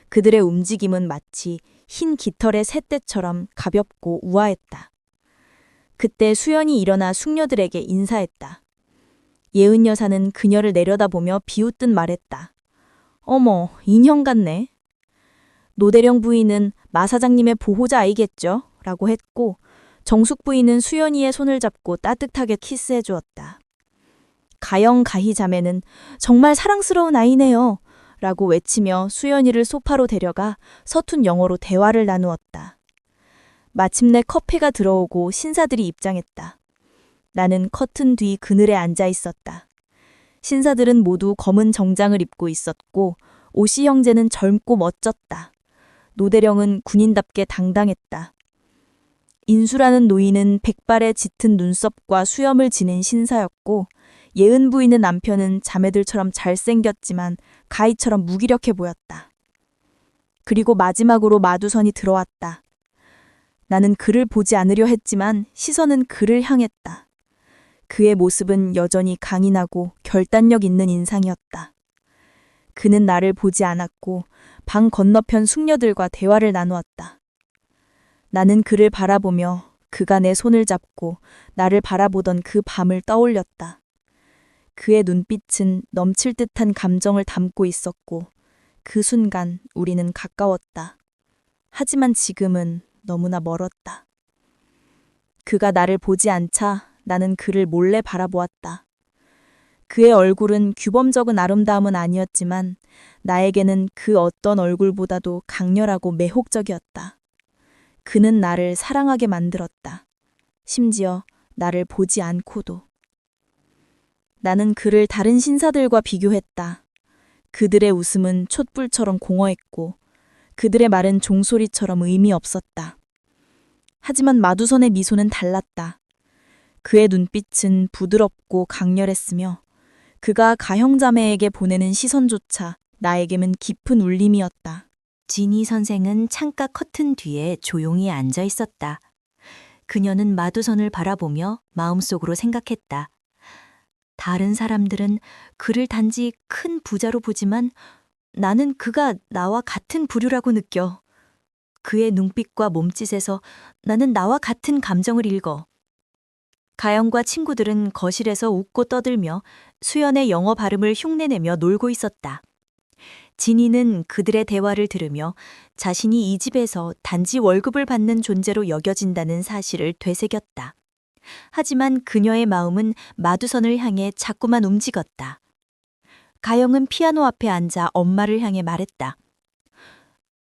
그들의 움직임은 마치 흰 깃털의 새떼처럼 가볍고 우아했다. 그때 수연이 일어나 숙녀들에게 인사했다. 예은 여사는 그녀를 내려다보며 비웃듯 말했다. 어머, 인형 같네. 노대령 부인은 마 사장님의 보호자 아이겠죠? 라고 했고 정숙 부인은 수연이의 손을 잡고 따뜻하게 키스해 주었다. 가영, 가희 자매는 정말 사랑스러운 아이네요. 라고 외치며 수연이를 소파로 데려가 서툰 영어로 대화를 나누었다. 마침내 커피가 들어오고 신사들이 입장했다. 나는 커튼 뒤 그늘에 앉아 있었다. 신사들은 모두 검은 정장을 입고 있었고 오씨 형제는 젊고 멋졌다. 노대령은 군인답게 당당했다. 인수라는 노인은 백발의 짙은 눈썹과 수염을 지닌 신사였고 예은 부인의 남편은 자매들처럼 잘생겼지만 가희처럼 무기력해 보였다. 그리고 마지막으로 마두선이 들어왔다. 나는 그를 보지 않으려 했지만 시선은 그를 향했다. 그의 모습은 여전히 강인하고 결단력 있는 인상이었다. 그는 나를 보지 않았고 방 건너편 숙녀들과 대화를 나누었다. 나는 그를 바라보며 그가 내 손을 잡고 나를 바라보던 그 밤을 떠올렸다. 그의 눈빛은 넘칠 듯한 감정을 담고 있었고 그 순간 우리는 가까웠다. 하지만 지금은 너무나 멀었다. 그가 나를 보지 않자 나는 그를 몰래 바라보았다. 그의 얼굴은 규범적인 아름다움은 아니었지만 나에게는 그 어떤 얼굴보다도 강렬하고 매혹적이었다. 그는 나를 사랑하게 만들었다. 심지어 나를 보지 않고도. 나는 그를 다른 신사들과 비교했다. 그들의 웃음은 촛불처럼 공허했고 그들의 말은 종소리처럼 의미 없었다. 하지만 마두선의 미소는 달랐다. 그의 눈빛은 부드럽고 강렬했으며 그가 가형자매에게 보내는 시선조차 나에게는 깊은 울림이었다. 지니 선생은 창가 커튼 뒤에 조용히 앉아 있었다. 그녀는 마두선을 바라보며 마음속으로 생각했다. 다른 사람들은 그를 단지 큰 부자로 보지만 나는 그가 나와 같은 부류라고 느껴. 그의 눈빛과 몸짓에서 나는 나와 같은 감정을 읽어. 가영과 친구들은 거실에서 웃고 떠들며 수연의 영어 발음을 흉내내며 놀고 있었다. 진이는 그들의 대화를 들으며 자신이 이 집에서 단지 월급을 받는 존재로 여겨진다는 사실을 되새겼다. 하지만 그녀의 마음은 마두선을 향해 자꾸만 움직였다. 가영은 피아노 앞에 앉아 엄마를 향해 말했다.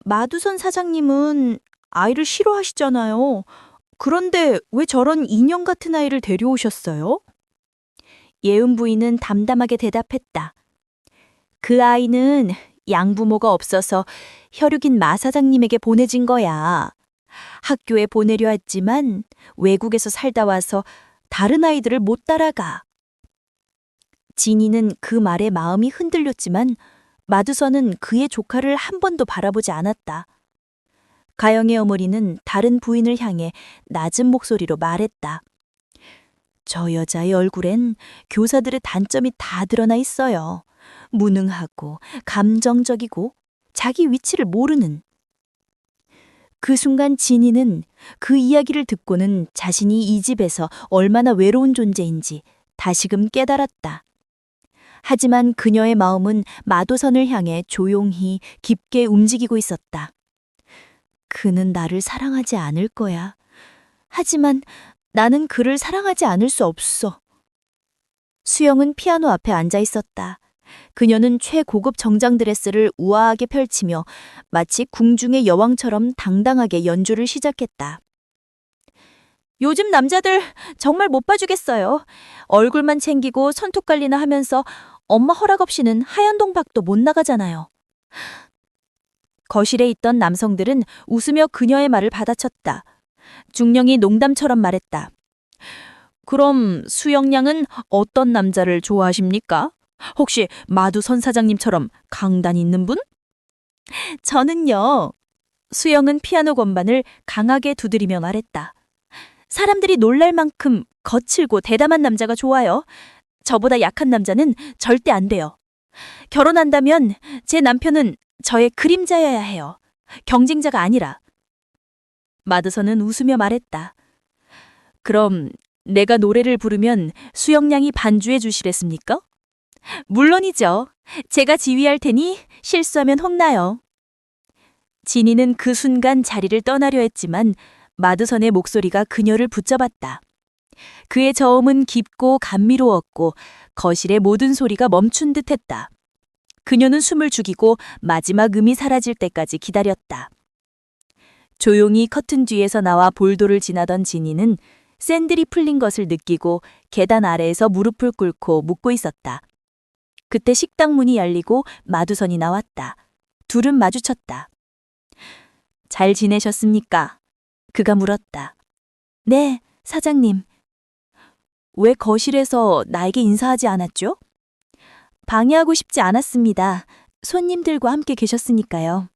마두선 사장님은 아이를 싫어하시잖아요. 그런데 왜 저런 인형 같은 아이를 데려오셨어요? 예은 부인은 담담하게 대답했다. 그 아이는 양부모가 없어서 혈육인 마 사장님에게 보내진 거야. 학교에 보내려 했지만 외국에서 살다 와서 다른 아이들을 못 따라가. 진이는 그 말에 마음이 흔들렸지만 마두선은 그의 조카를 한 번도 바라보지 않았다. 가영의 어머니는 다른 부인을 향해 낮은 목소리로 말했다. 저 여자의 얼굴엔 교사들의 단점이 다 드러나 있어요. 무능하고 감정적이고 자기 위치를 모르는. 그 순간 진이는 그 이야기를 듣고는 자신이 이 집에서 얼마나 외로운 존재인지 다시금 깨달았다. 하지만 그녀의 마음은 마도선을 향해 조용히 깊게 움직이고 있었다. 그는 나를 사랑하지 않을 거야. 하지만 나는 그를 사랑하지 않을 수 없어. 수영은 피아노 앞에 앉아 있었다. 그녀는 최고급 정장 드레스를 우아하게 펼치며 마치 궁중의 여왕처럼 당당하게 연주를 시작했다. 요즘 남자들 정말 못 봐주겠어요. 얼굴만 챙기고 손톱관리나 하면서 엄마 허락 없이는 하얀동박도 못 나가잖아요. 거실에 있던 남성들은 웃으며 그녀의 말을 받아쳤다. 중령이 농담처럼 말했다. 그럼 수영 양은 어떤 남자를 좋아하십니까? 혹시 마두선 사장님처럼 강단 있는 분? 저는요. 수영은 피아노 건반을 강하게 두드리며 말했다. 사람들이 놀랄 만큼 거칠고 대담한 남자가 좋아요. 저보다 약한 남자는 절대 안 돼요. 결혼한다면 제 남편은 저의 그림자여야 해요. 경쟁자가 아니라. 마드선은 웃으며 말했다. 그럼 내가 노래를 부르면 수영 양이 반주해 주시랬습니까? 물론이죠. 제가 지휘할 테니 실수하면 혼나요. 진이는 그 순간 자리를 떠나려 했지만 마드선의 목소리가 그녀를 붙잡았다. 그의 저음은 깊고 감미로웠고 거실의 모든 소리가 멈춘 듯했다. 그녀는 숨을 죽이고 마지막 음이 사라질 때까지 기다렸다. 조용히 커튼 뒤에서 나와 볼도를 지나던 진이는 샌들이 풀린 것을 느끼고 계단 아래에서 무릎을 꿇고 묻고 있었다. 그때 식당 문이 열리고 마두선이 나왔다. 둘은 마주쳤다. 잘 지내셨습니까? 그가 물었다. 네, 사장님. 왜 거실에서 나에게 인사하지 않았죠? 방해하고 싶지 않았습니다. 손님들과 함께 계셨으니까요.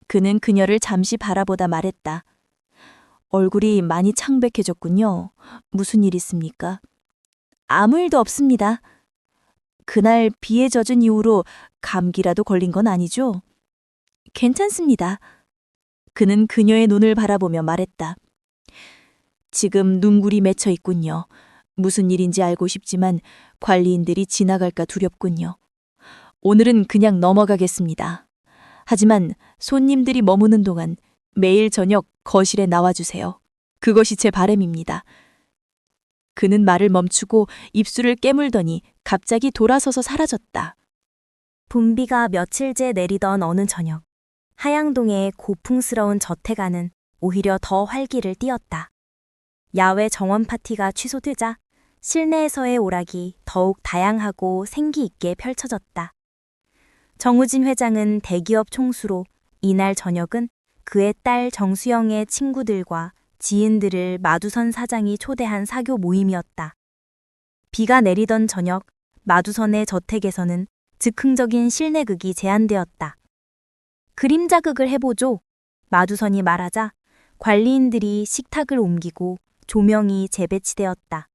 그는 그녀를 잠시 바라보다 말했다. 얼굴이 많이 창백해졌군요. 무슨 일 있습니까? 아무 일도 없습니다. 그날 비에 젖은 이후로 감기라도 걸린 건 아니죠? 괜찮습니다. 그는 그녀의 눈을 바라보며 말했다. 지금 눈굴이 맺혀 있군요. 무슨 일인지 알고 싶지만 관리인들이 지나갈까 두렵군요. 오늘은 그냥 넘어가겠습니다. 하지만 손님들이 머무는 동안 매일 저녁 거실에 나와주세요. 그것이 제 바람입니다. 그는 말을 멈추고 입술을 깨물더니 갑자기 돌아서서 사라졌다. 봄비가 며칠째 내리던 어느 저녁, 하양동의 고풍스러운 저택안은 오히려 더 활기를 띠었다. 야외 정원 파티가 취소되자 실내에서의 오락이 더욱 다양하고 생기 있게 펼쳐졌다. 정우진 회장은 대기업 총수로 이날 저녁은 그의 딸 정수영의 친구들과 지인들을 마두선 사장이 초대한 사교 모임이었다. 비가 내리던 저녁, 마두선의 저택에서는 즉흥적인 실내극이 제안되었다. 그림자극을 해보죠. 마두선이 말하자 관리인들이 식탁을 옮기고 조명이 재배치되었다.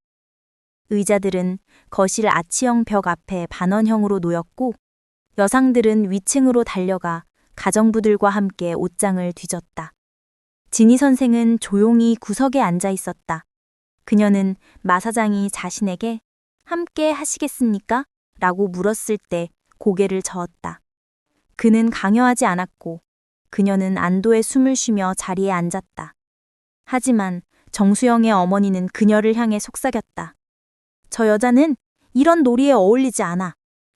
의자들은 거실 아치형 벽 앞에 반원형으로 놓였고 여상들은 위층으로 달려가 가정부들과 함께 옷장을 뒤졌다. 진희 선생은 조용히 구석에 앉아 있었다. 그녀는 마 사장이 자신에게 함께 하시겠습니까? 라고 물었을 때 고개를 저었다. 그는 강요하지 않았고 그녀는 안도의 숨을 쉬며 자리에 앉았다. 하지만 정수영의 어머니는 그녀를 향해 속삭였다. 저 여자는 이런 놀이에 어울리지 않아.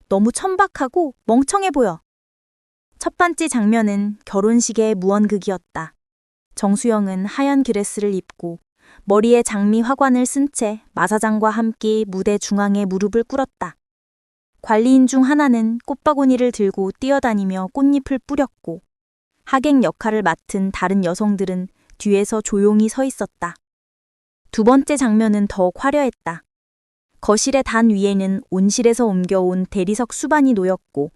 너무 천박하고 멍청해 보여. 첫 번째 장면은 결혼식의 무언극이었다. 정수영은 하얀 드레스를 입고 머리에 장미 화관을 쓴 채 마사장과 함께 무대 중앙에 무릎을 꿇었다. 관리인 중 하나는 꽃바구니를 들고 뛰어다니며 꽃잎을 뿌렸고 하객 역할을 맡은 다른 여성들은 뒤에서 조용히 서 있었다. 두 번째 장면은 더욱 화려했다. 거실의 단 위에는 온실에서 옮겨온 대리석 수반이 놓였고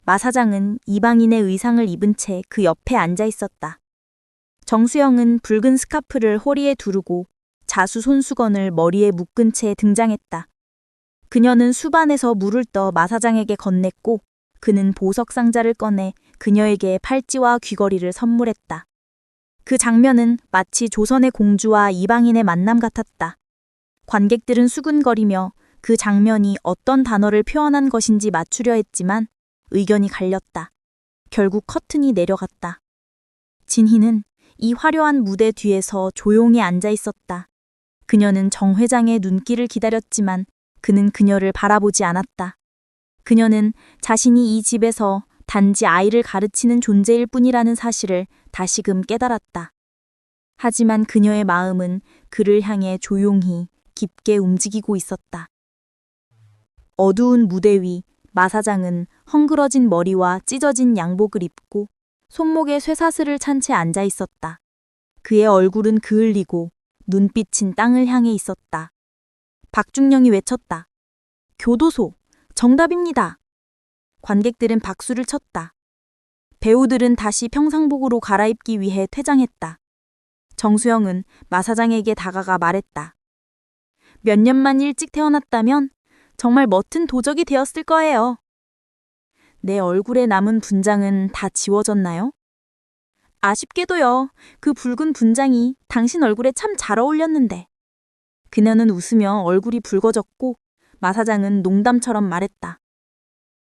마 사장은 이방인의 의상을 입은 채 그 옆에 앉아 있었다. 정수영은 붉은 스카프를 허리에 두르고 자수 손수건을 머리에 묶은 채 등장했다. 그녀는 수반에서 물을 떠 마 사장에게 건넸고 그는 보석 상자를 꺼내 그녀에게 팔찌와 귀걸이를 선물했다. 그 장면은 마치 조선의 공주와 이방인의 만남 같았다. 관객들은 수군거리며 그 장면이 어떤 단어를 표현한 것인지 맞추려 했지만 의견이 갈렸다. 결국 커튼이 내려갔다. 진희는 이 화려한 무대 뒤에서 조용히 앉아 있었다. 그녀는 정 회장의 눈길을 기다렸지만 그는 그녀를 바라보지 않았다. 그녀는 자신이 이 집에서 단지 아이를 가르치는 존재일 뿐이라는 사실을 다시금 깨달았다. 하지만 그녀의 마음은 그를 향해 조용히 깊게 움직이고 있었다. 어두운 무대 위 마 사장은 헝클어진 머리와 찢어진 양복을 입고 손목에 쇠사슬을 찬 채 앉아 있었다. 그의 얼굴은 그을리고 눈빛은 땅을 향해 있었다. 박중령이 외쳤다. 교도소, 정답입니다. 관객들은 박수를 쳤다. 배우들은 다시 평상복으로 갈아입기 위해 퇴장했다. 정수영은 마 사장에게 다가가 말했다. 몇 년만 일찍 태어났다면 정말 멋진 도적이 되었을 거예요. 내 얼굴에 남은 분장은 다 지워졌나요? 아쉽게도요. 그 붉은 분장이 당신 얼굴에 참 잘 어울렸는데. 그녀는 웃으며 얼굴이 붉어졌고 마 사장은 농담처럼 말했다.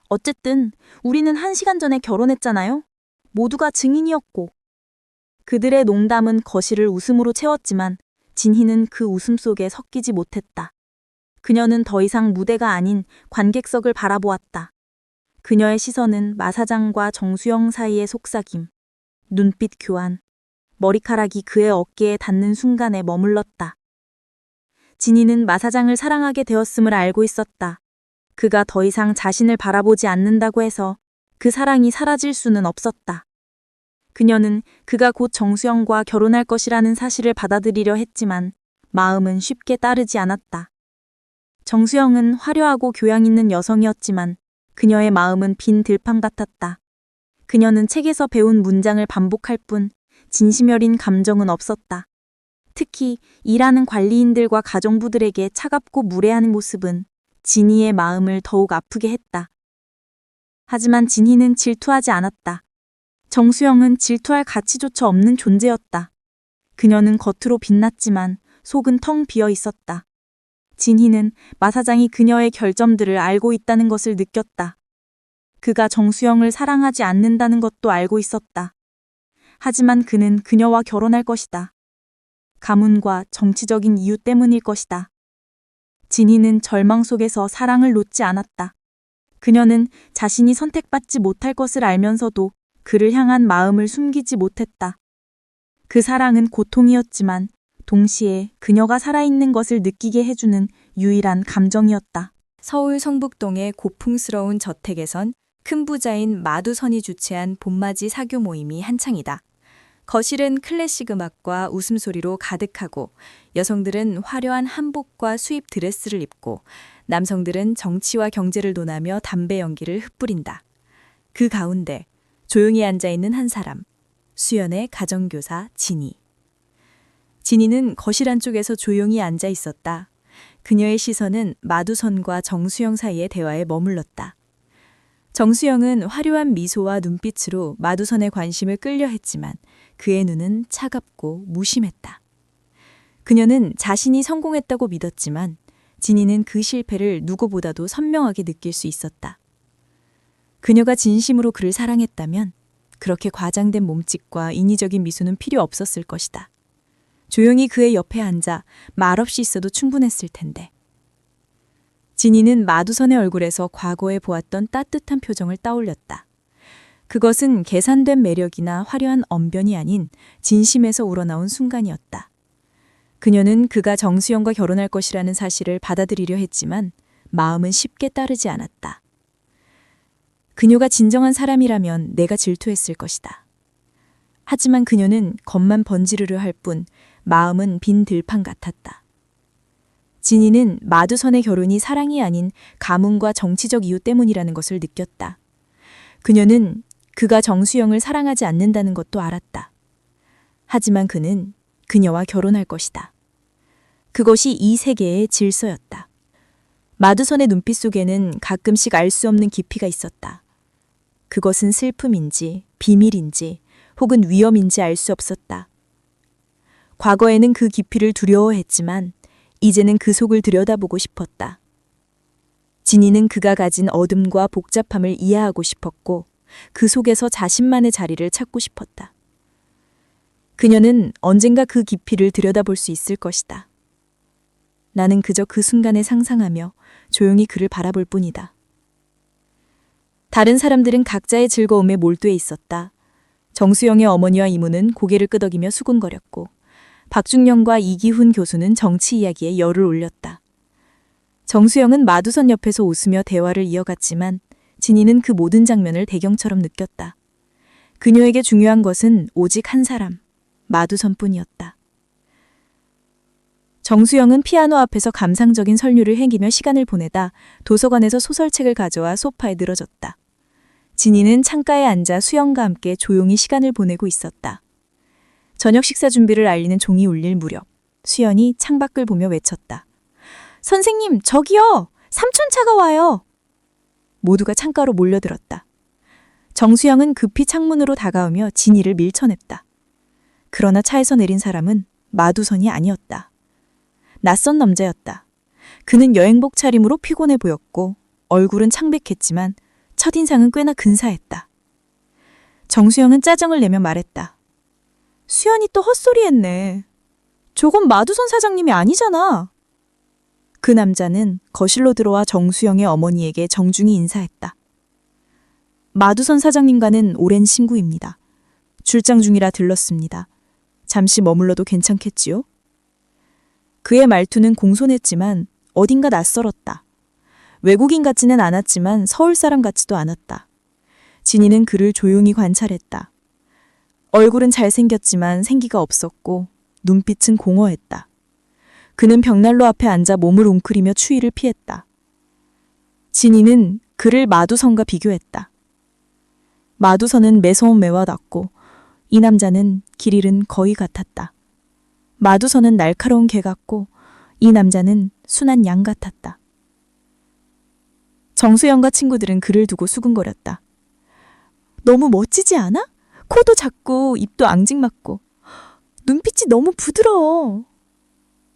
어쨌든 우리는 1시간 전에 결혼했잖아요. 모두가 증인이었고. 그들의 농담은 거실을 웃음으로 채웠지만 진희는 그 웃음 속에 섞이지 못했다. 그녀는 더 이상 무대가 아닌 관객석을 바라보았다. 그녀의 시선은 마 사장과 정수영 사이의 속삭임, 눈빛 교환, 머리카락이 그의 어깨에 닿는 순간에 머물렀다. 진희는 마 사장을 사랑하게 되었음을 알고 있었다. 그가 더 이상 자신을 바라보지 않는다고 해서 그 사랑이 사라질 수는 없었다. 그녀는 그가 곧 정수영과 결혼할 것이라는 사실을 받아들이려 했지만 마음은 쉽게 따르지 않았다. 정수영은 화려하고 교양 있는 여성이었지만 그녀의 마음은 빈 들판 같았다. 그녀는 책에서 배운 문장을 반복할 뿐 진심 어린 감정은 없었다. 특히 일하는 관리인들과 가정부들에게 차갑고 무례한 모습은 진희의 마음을 더욱 아프게 했다. 하지만 진희는 질투하지 않았다. 정수영은 질투할 가치조차 없는 존재였다. 그녀는 겉으로 빛났지만 속은 텅 비어 있었다. 진희는 마 사장이 그녀의 결점들을 알고 있다는 것을 느꼈다. 그가 정수영을 사랑하지 않는다는 것도 알고 있었다. 하지만 그는 그녀와 결혼할 것이다. 가문과 정치적인 이유 때문일 것이다. 진희는 절망 속에서 사랑을 놓지 않았다. 그녀는 자신이 선택받지 못할 것을 알면서도 그를 향한 마음을 숨기지 못했다. 그 사랑은 고통이었지만 동시에 그녀가 살아있는 것을 느끼게 해주는 유일한 감정이었다. 서울 성북동의 고풍스러운 저택에선 큰 부자인 마두선이 주최한 봄맞이 사교 모임이 한창이다. 거실은 클래식 음악과 웃음소리로 가득하고 여성들은 화려한 한복과 수입 드레스를 입고 남성들은 정치와 경제를 논하며 담배 연기를 흩뿌린다. 그 가운데 조용히 앉아있는 한 사람, 수연의 가정교사 진희. 진희는 거실 안쪽에서 조용히 앉아 있었다. 그녀의 시선은 마두선과 정수영 사이의 대화에 머물렀다. 정수영은 화려한 미소와 눈빛으로 마두선의 관심을 끌려 했지만 그의 눈은 차갑고 무심했다. 그녀는 자신이 성공했다고 믿었지만 진희는 그 실패를 누구보다도 선명하게 느낄 수 있었다. 그녀가 진심으로 그를 사랑했다면 그렇게 과장된 몸짓과 인위적인 미소는 필요 없었을 것이다. 조용히 그의 옆에 앉아 말없이 있어도 충분했을 텐데. 진희는 마두선의 얼굴에서 과거에 보았던 따뜻한 표정을 떠올렸다. 그것은 계산된 매력이나 화려한 언변이 아닌 진심에서 우러나온 순간이었다. 그녀는 그가 정수영과 결혼할 것이라는 사실을 받아들이려 했지만 마음은 쉽게 따르지 않았다. 그녀가 진정한 사람이라면 내가 질투했을 것이다. 하지만 그녀는 겉만 번지르르 할 뿐 마음은 빈 들판 같았다. 진이는 마두선의 결혼이 사랑이 아닌 가문과 정치적 이유 때문이라는 것을 느꼈다. 그녀는 그가 정수영을 사랑하지 않는다는 것도 알았다. 하지만 그는 그녀와 결혼할 것이다. 그것이 이 세계의 질서였다. 마두선의 눈빛 속에는 가끔씩 알 수 없는 깊이가 있었다. 그것은 슬픔인지 비밀인지 혹은 위험인지 알 수 없었다. 과거에는 그 깊이를 두려워했지만 이제는 그 속을 들여다보고 싶었다. 진이는 그가 가진 어둠과 복잡함을 이해하고 싶었고 그 속에서 자신만의 자리를 찾고 싶었다. 그녀는 언젠가 그 깊이를 들여다볼 수 있을 것이다. 나는 그저 그 순간을 상상하며 조용히 그를 바라볼 뿐이다. 다른 사람들은 각자의 즐거움에 몰두해 있었다. 정수영의 어머니와 이모는 고개를 끄덕이며 수군거렸고 박중령과 이기훈 교수는 정치 이야기에 열을 올렸다. 정수영은 마두선 옆에서 웃으며 대화를 이어갔지만 진이는 그 모든 장면을 대경처럼 느꼈다. 그녀에게 중요한 것은 오직 한 사람, 마두선뿐이었다. 정수영은 피아노 앞에서 감상적인 설율을 행기며 시간을 보내다 도서관에서 소설책을 가져와 소파에 늘어졌다. 진이는 창가에 앉아 수영과 함께 조용히 시간을 보내고 있었다. 저녁 식사 준비를 알리는 종이 울릴 무렵 수연이 창밖을 보며 외쳤다. 선생님, 저기요! 삼촌차가 와요! 모두가 창가로 몰려들었다. 정수영은 급히 창문으로 다가오며 진이를 밀쳐냈다. 그러나 차에서 내린 사람은 마두선이 아니었다. 낯선 남자였다. 그는 여행복 차림으로 피곤해 보였고 얼굴은 창백했지만 첫인상은 꽤나 근사했다. 정수영은 짜증을 내며 말했다. 수연이 또 헛소리했네. 저건 마두선 사장님이 아니잖아. 그 남자는 거실로 들어와 정수영의 어머니에게 정중히 인사했다. 마두선 사장님과는 오랜 친구입니다. 출장 중이라 들렀습니다. 잠시 머물러도 괜찮겠지요? 그의 말투는 공손했지만 어딘가 낯설었다. 외국인 같지는 않았지만 서울 사람 같지도 않았다. 진이는 그를 조용히 관찰했다. 얼굴은 잘생겼지만 생기가 없었고 눈빛은 공허했다. 그는 벽난로 앞에 앉아 몸을 웅크리며 추위를 피했다. 진이는 그를 마두선과 비교했다. 마두선은 매서운 매와 같고 이 남자는 길 잃은 거위 같았다. 마두선은 날카로운 개 같고 이 남자는 순한 양 같았다. 정수영과 친구들은 그를 두고 수군거렸다. 너무 멋지지 않아? 코도 작고 입도 앙증맞고 눈빛이 너무 부드러워.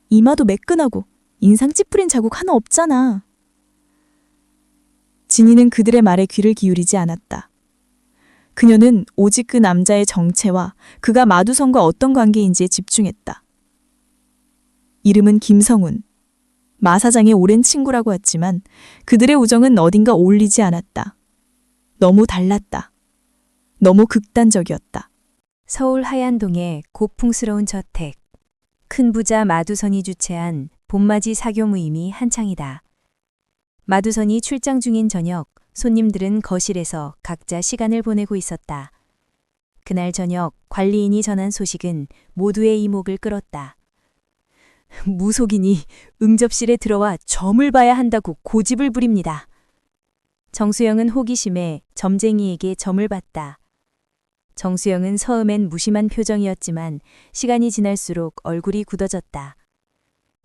이마도 매끈하고 인상 찌푸린 자국 하나 없잖아. 진이는 그들의 말에 귀를 기울이지 않았다. 그녀는 오직 그 남자의 정체와 그가 마두선과 어떤 관계인지에 집중했다. 이름은 김성훈. 마 사장의 오랜 친구라고 했지만 그들의 우정은 어딘가 어울리지 않았다. 너무 달랐다. 너무 극단적이었다. 서울 하얀동의 고풍스러운 저택. 큰 부자 마두선이 주최한 봄맞이 사교 모임이 한창이다. 마두선이 출장 중인 저녁, 손님들은 거실에서 각자 시간을 보내고 있었다. 그날 저녁 관리인이 전한 소식은 모두의 이목을 끌었다. 무속인이 응접실에 들어와 점을 봐야 한다고 고집을 부립니다. 정수영은 호기심에 점쟁이에게 점을 봤다. 정수영은 처음엔 무심한 표정이었지만 시간이 지날수록 얼굴이 굳어졌다.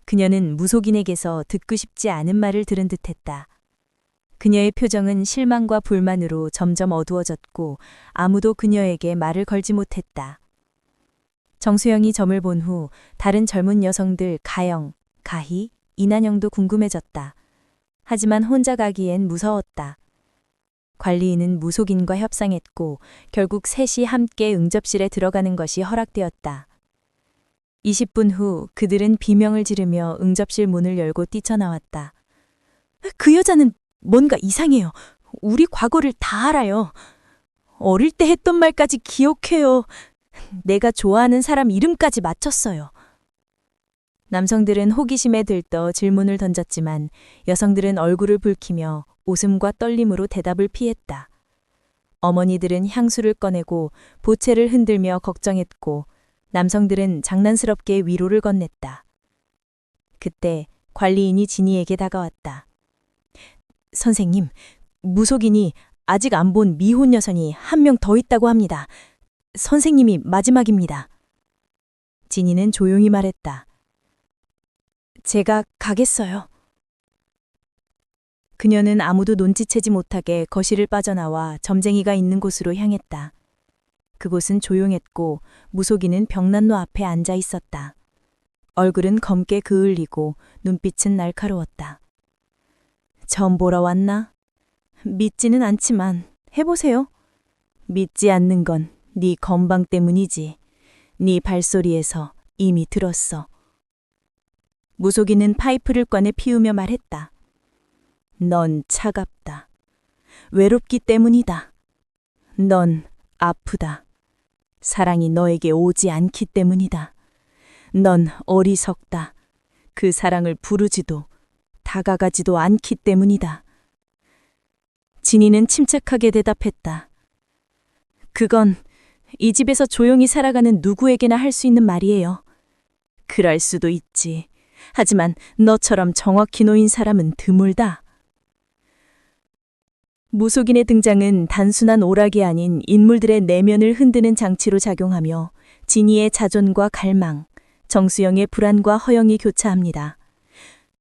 그녀는 무속인에게서 듣고 싶지 않은 말을 들은 듯했다. 그녀의 표정은 실망과 불만으로 점점 어두워졌고 아무도 그녀에게 말을 걸지 못했다. 정수영이 점을 본 후 다른 젊은 여성들 가영, 가희, 이난영도 궁금해졌다. 하지만 혼자 가기엔 무서웠다. 관리인은 무속인과 협상했고 결국 셋이 함께 응접실에 들어가는 것이 허락되었다. 20분 후 그들은 비명을 지르며 응접실 문을 열고 뛰쳐나왔다. 그 여자는 뭔가 이상해요. 우리 과거를 다 알아요. 어릴 때 했던 말까지 기억해요. 내가 좋아하는 사람 이름까지 맞췄어요. 남성들은 호기심에 들떠 질문을 던졌지만 여성들은 얼굴을 붉히며 웃음과 떨림으로 대답을 피했다. 어머니들은 향수를 꺼내고 보채를 흔들며 걱정했고 남성들은 장난스럽게 위로를 건넸다. 그때 관리인이 진이에게 다가왔다. 선생님, 무속인이 아직 안 본 미혼 여성이 한 명 더 있다고 합니다. 선생님이 마지막입니다. 진이는 조용히 말했다. 제가 가겠어요. 그녀는 아무도 눈치채지 못하게 거실을 빠져나와 점쟁이가 있는 곳으로 향했다. 그곳은 조용했고 무속인은 벽난로 앞에 앉아 있었다. 얼굴은 검게 그을리고 눈빛은 날카로웠다. 점 보러 왔나? 믿지는 않지만 해보세요. 믿지 않는 건 네 건방 때문이지. 네 발소리에서 이미 들었어. 무속인은 파이프를 꺼내 피우며 말했다. 넌 차갑다. 외롭기 때문이다. 넌 아프다. 사랑이 너에게 오지 않기 때문이다. 넌 어리석다. 그 사랑을 부르지도 다가가지도 않기 때문이다. 진이는 침착하게 대답했다. 그건 이 집에서 조용히 살아가는 누구에게나 할 수 있는 말이에요. 그럴 수도 있지. 하지만 너처럼 정확히 놓인 사람은 드물다. 무속인의 등장은 단순한 오락이 아닌 인물들의 내면을 흔드는 장치로 작용하며 진이의 자존과 갈망, 정수영의 불안과 허영이 교차합니다.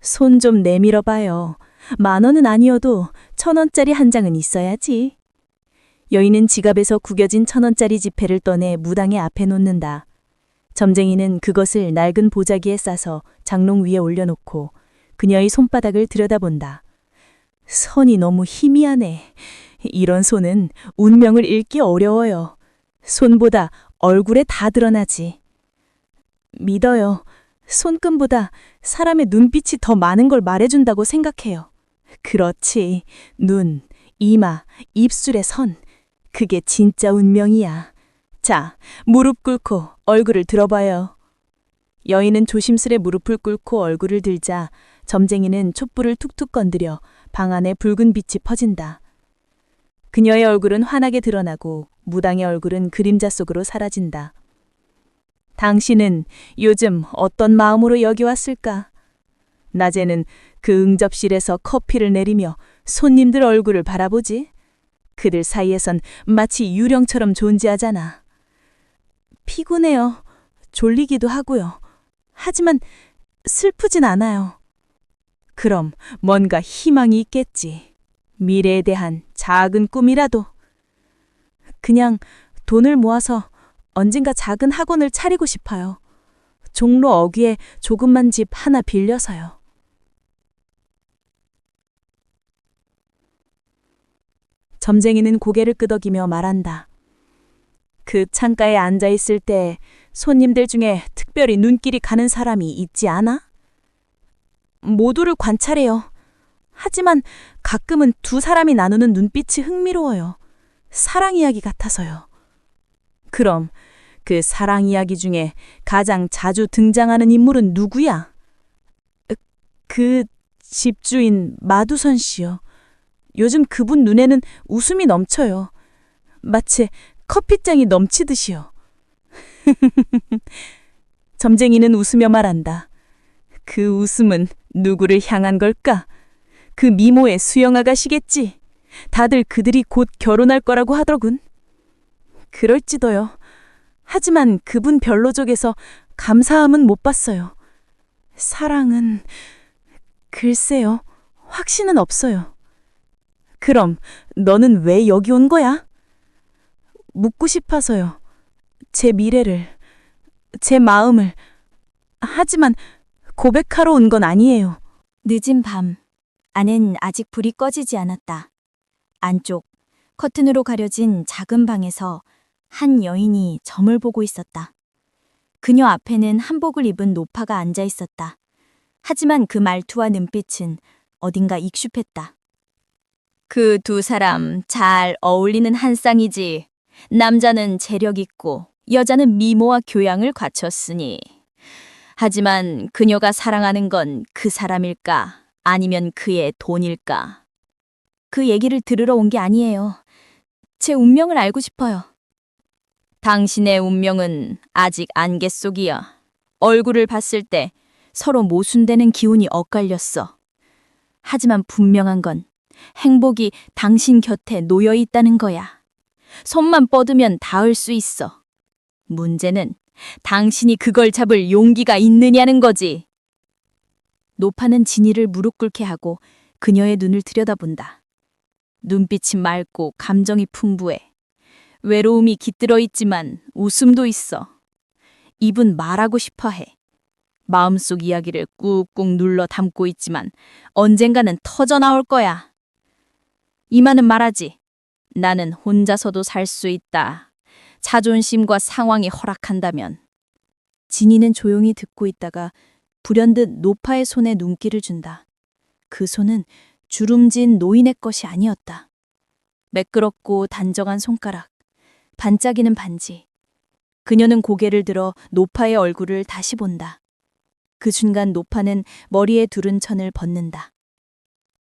손 좀 내밀어 봐요. 10,000원은 아니어도 1,000원짜리 한 장은 있어야지. 여인은 지갑에서 구겨진 1,000원짜리 지폐를 떠내 무당의 앞에 놓는다. 점쟁이는 그것을 낡은 보자기에 싸서 장롱 위에 올려놓고 그녀의 손바닥을 들여다본다. 선이 너무 희미하네. 이런 손은 운명을 읽기 어려워요. 손보다 얼굴에 다 드러나지. 믿어요. 손금보다 사람의 눈빛이 더 많은 걸 말해준다고 생각해요. 그렇지. 눈, 이마, 입술의 선. 그게 진짜 운명이야. 자, 무릎 꿇고 얼굴을 들어봐요. 여인은 조심스레 무릎을 꿇고 얼굴을 들자 점쟁이는 촛불을 툭툭 건드려 방 안에 붉은 빛이 퍼진다. 그녀의 얼굴은 환하게 드러나고 무당의 얼굴은 그림자 속으로 사라진다. 당신은 요즘 어떤 마음으로 여기 왔을까? 낮에는 그 응접실에서 커피를 내리며 손님들 얼굴을 바라보지? 그들 사이에선 마치 유령처럼 존재하잖아. 피곤해요. 졸리기도 하고요. 하지만 슬프진 않아요. 그럼 뭔가 희망이 있겠지. 미래에 대한 작은 꿈이라도. 그냥 돈을 모아서 언젠가 작은 학원을 차리고 싶어요. 종로 어귀에 조그만 집 하나 빌려서요. 점쟁이는 고개를 끄덕이며 말한다. 그 창가에 앉아 있을 때 손님들 중에 특별히 눈길이 가는 사람이 있지 않아? 모두를 관찰해요. 하지만 가끔은 두 사람이 나누는 눈빛이 흥미로워요. 사랑 이야기 같아서요. 그럼 그 사랑 이야기 중에 가장 자주 등장하는 인물은 누구야? 그 집주인 마두선 씨요. 요즘 그분 눈에는 웃음이 넘쳐요. 마치 커피장이 넘치듯이요. 점쟁이는 웃으며 말한다. 그 웃음은 누구를 향한 걸까? 그 미모의 수영 아가씨겠지. 다들 그들이 곧 결혼할 거라고 하더군. 그럴지도요. 하지만 그분 별로족에서 감사함은 못 봤어요. 사랑은 글쎄요. 확신은 없어요. 그럼 너는 왜 여기 온 거야? 묻고 싶어서요. 제 미래를, 제 마음을. 하지만 고백하러 온 건 아니에요. 늦은 밤, 안엔 아직 불이 꺼지지 않았다. 안쪽, 커튼으로 가려진 작은 방에서 한 여인이 점을 보고 있었다. 그녀 앞에는 한복을 입은 노파가 앉아 있었다. 하지만 그 말투와 눈빛은 어딘가 익숙했다. 그 두 사람 잘 어울리는 한 쌍이지. 남자는 재력 있고 여자는 미모와 교양을 갖췄으니. 하지만 그녀가 사랑하는 건 그 사람일까? 아니면 그의 돈일까? 그 얘기를 들으러 온 게 아니에요. 제 운명을 알고 싶어요. 당신의 운명은 아직 안개 속이야. 얼굴을 봤을 때 서로 모순되는 기운이 엇갈렸어. 하지만 분명한 건 행복이 당신 곁에 놓여 있다는 거야. 손만 뻗으면 닿을 수 있어. 문제는 당신이 그걸 잡을 용기가 있느냐는 거지. 노파는 진이를 무릎 꿇게 하고 그녀의 눈을 들여다본다. 눈빛이 맑고 감정이 풍부해. 외로움이 깃들어 있지만 웃음도 있어. 입은 말하고 싶어 해. 마음속 이야기를 꾹꾹 눌러 담고 있지만 언젠가는 터져 나올 거야. 이마는 말하지. 나는 혼자서도 살 수 있다. 자존심과 상황이 허락한다면. 진이는 조용히 듣고 있다가 불현듯 노파의 손에 눈길을 준다. 그 손은 주름진 노인의 것이 아니었다. 매끄럽고 단정한 손가락, 반짝이는 반지. 그녀는 고개를 들어 노파의 얼굴을 다시 본다. 그 순간 노파는 머리에 두른 천을 벗는다.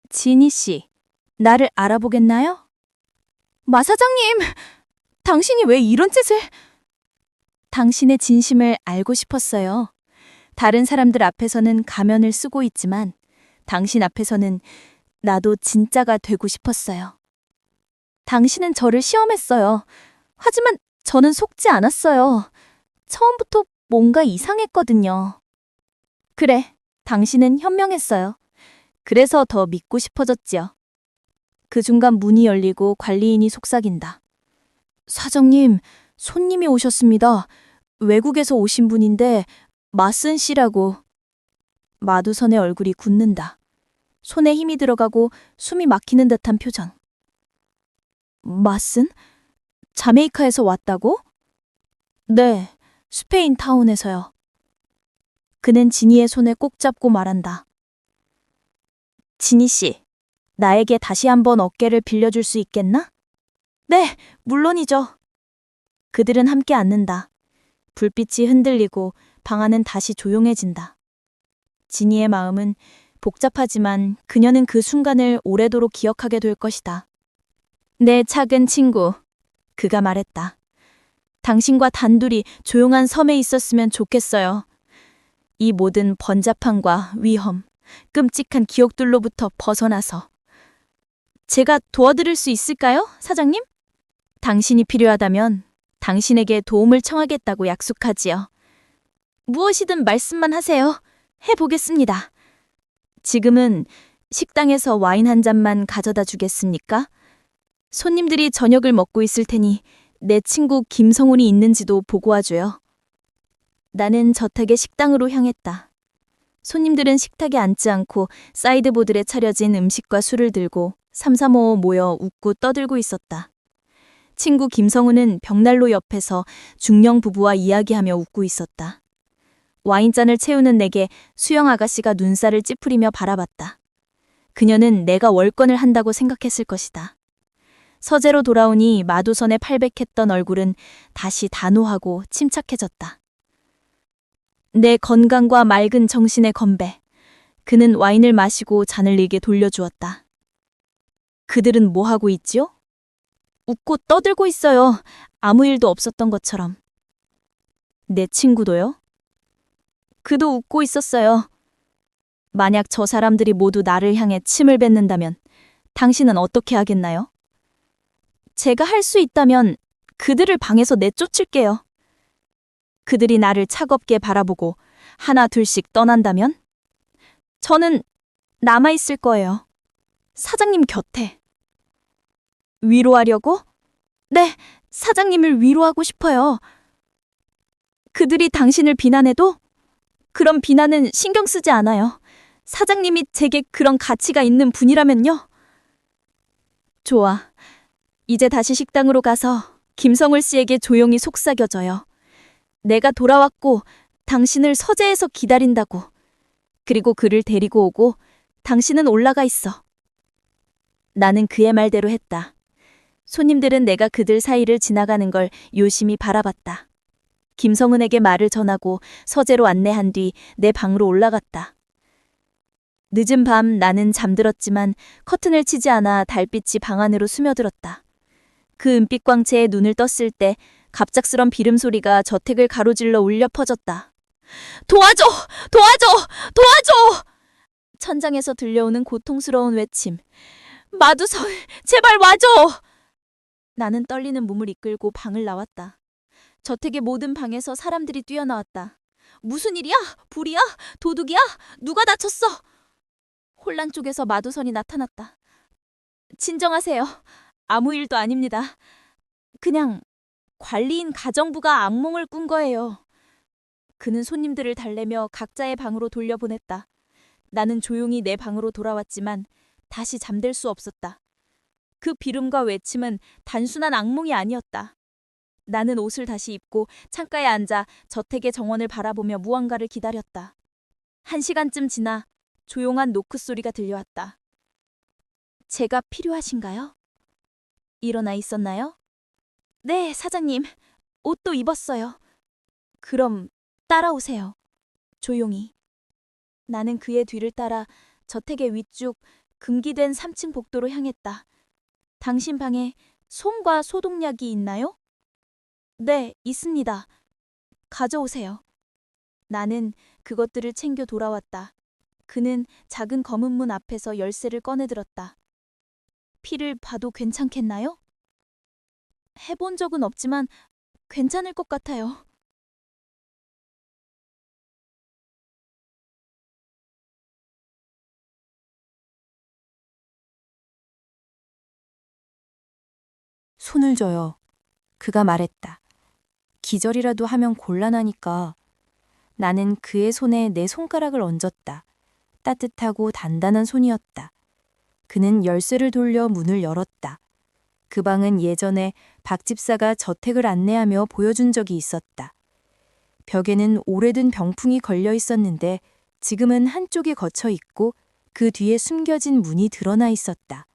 진희 씨, 나를 알아보겠나요? 마 사장님, 당신이 왜 이런 짓을... 당신의 진심을 알고 싶었어요. 다른 사람들 앞에서는 가면을 쓰고 있지만 당신 앞에서는 나도 진짜가 되고 싶었어요. 당신은 저를 시험했어요. 하지만 저는 속지 않았어요. 처음부터 뭔가 이상했거든요. 그래, 당신은 현명했어요. 그래서 더 믿고 싶어졌지요. 그 순간 문이 열리고 관리인이 속삭인다. 사장님, 손님이 오셨습니다. 외국에서 오신 분인데 마슨 씨라고. 마두선의 얼굴이 굳는다. 손에 힘이 들어가고 숨이 막히는 듯한 표정. 마슨? 자메이카에서 왔다고? 네, 스페인 타운에서요. 그는 진이의 손을 꼭 잡고 말한다. 진이 씨, 나에게 다시 한번 어깨를 빌려줄 수 있겠나? 네, 물론이죠. 그들은 함께 앉는다. 불빛이 흔들리고 방 안은 다시 조용해진다. 진이의 마음은 복잡하지만 그녀는 그 순간을 오래도록 기억하게 될 것이다. 내 작은 친구, 그가 말했다. 당신과 단둘이 조용한 섬에 있었으면 좋겠어요. 이 모든 번잡함과 위험, 끔찍한 기억들로부터 벗어나서. 제가 도와드릴 수 있을까요, 사장님? 당신이 필요하다면 당신에게 도움을 청하겠다고 약속하지요. 무엇이든 말씀만 하세요. 해보겠습니다. 지금은 식당에서 와인 한 잔만 가져다 주겠습니까? 손님들이 저녁을 먹고 있을 테니 내 친구 김성훈이 있는지도 보고 와줘요. 나는 저택의 식당으로 향했다. 손님들은 식탁에 앉지 않고 사이드보드에 차려진 음식과 술을 들고 삼삼오오 모여 웃고 떠들고 있었다. 친구 김성훈은 벽난로 옆에서 중년 부부와 이야기하며 웃고 있었다. 와인잔을 채우는 내게 수영 아가씨가 눈살을 찌푸리며 바라봤다. 그녀는 내가 월권을 한다고 생각했을 것이다. 서재로 돌아오니 마두선의 팔백했던 얼굴은 다시 단호하고 침착해졌다. 내 건강과 맑은 정신의 건배. 그는 와인을 마시고 잔을 네게 돌려주었다. 그들은 뭐 하고 있지요? 웃고 떠들고 있어요. 아무 일도 없었던 것처럼. 내 친구도요? 그도 웃고 있었어요. 만약 저 사람들이 모두 나를 향해 침을 뱉는다면 당신은 어떻게 하겠나요? 제가 할 수 있다면 그들을 방에서 내쫓을게요. 그들이 나를 차갑게 바라보고 하나 둘씩 떠난다면 저는 남아있을 거예요. 사장님 곁에. 위로하려고? 네, 사장님을 위로하고 싶어요. 그들이 당신을 비난해도 그런 비난은 신경 쓰지 않아요. 사장님이 제게 그런 가치가 있는 분이라면요. 좋아. 이제 다시 식당으로 가서 김성울 씨에게 조용히 속삭여줘요. 내가 돌아왔고 당신을 서재에서 기다린다고. 그리고 그를 데리고 오고 당신은 올라가 있어. 나는 그의 말대로 했다. 손님들은 내가 그들 사이를 지나가는 걸 요심히 바라봤다. 김성은에게 말을 전하고 서재로 안내한 뒤 내 방으로 올라갔다. 늦은 밤 나는 잠들었지만 커튼을 치지 않아 달빛이 방 안으로 스며들었다. 그 은빛 광채에 눈을 떴을 때 갑작스런 비름소리가 저택을 가로질러 울려 퍼졌다. 도와줘! 도와줘! 도와줘! 천장에서 들려오는 고통스러운 외침. 마두선, 제발 와줘! 나는 떨리는 몸을 이끌고 방을 나왔다. 저택의 모든 방에서 사람들이 뛰어나왔다. 무슨 일이야? 불이야? 도둑이야? 누가 다쳤어? 혼란 쪽에서 마두선이 나타났다. 진정하세요. 아무 일도 아닙니다. 그냥 관리인 가정부가 악몽을 꾼 거예요. 그는 손님들을 달래며 각자의 방으로 돌려보냈다. 나는 조용히 내 방으로 돌아왔지만 다시 잠들 수 없었다. 그 비름과 외침은 단순한 악몽이 아니었다. 나는 옷을 다시 입고 창가에 앉아 저택의 정원을 바라보며 무언가를 기다렸다. 1시간쯤 지나 조용한 노크 소리가 들려왔다. 제가 필요하신가요? 일어나 있었나요? 네, 사장님. 옷도 입었어요. 그럼 따라오세요. 조용히. 나는 그의 뒤를 따라 저택의 위쪽 금기된 3층 복도로 향했다. 당신 방에 솜과 소독약이 있나요? 네, 있습니다. 가져오세요. 나는 그것들을 챙겨 돌아왔다. 그는 작은 검은 문 앞에서 열쇠를 꺼내들었다. 피를 봐도 괜찮겠나요? 해본 적은 없지만 괜찮을 것 같아요. 손을 줘요. 그가 말했다. 기절이라도 하면 곤란하니까. 나는 그의 손에 내 손가락을 얹었다. 따뜻하고 단단한 손이었다. 그는 열쇠를 돌려 문을 열었다. 그 방은 예전에 박 집사가 저택을 안내하며 보여준 적이 있었다. 벽에는 오래된 병풍이 걸려 있었는데 지금은 한쪽에 거쳐 있고 그 뒤에 숨겨진 문이 드러나 있었다.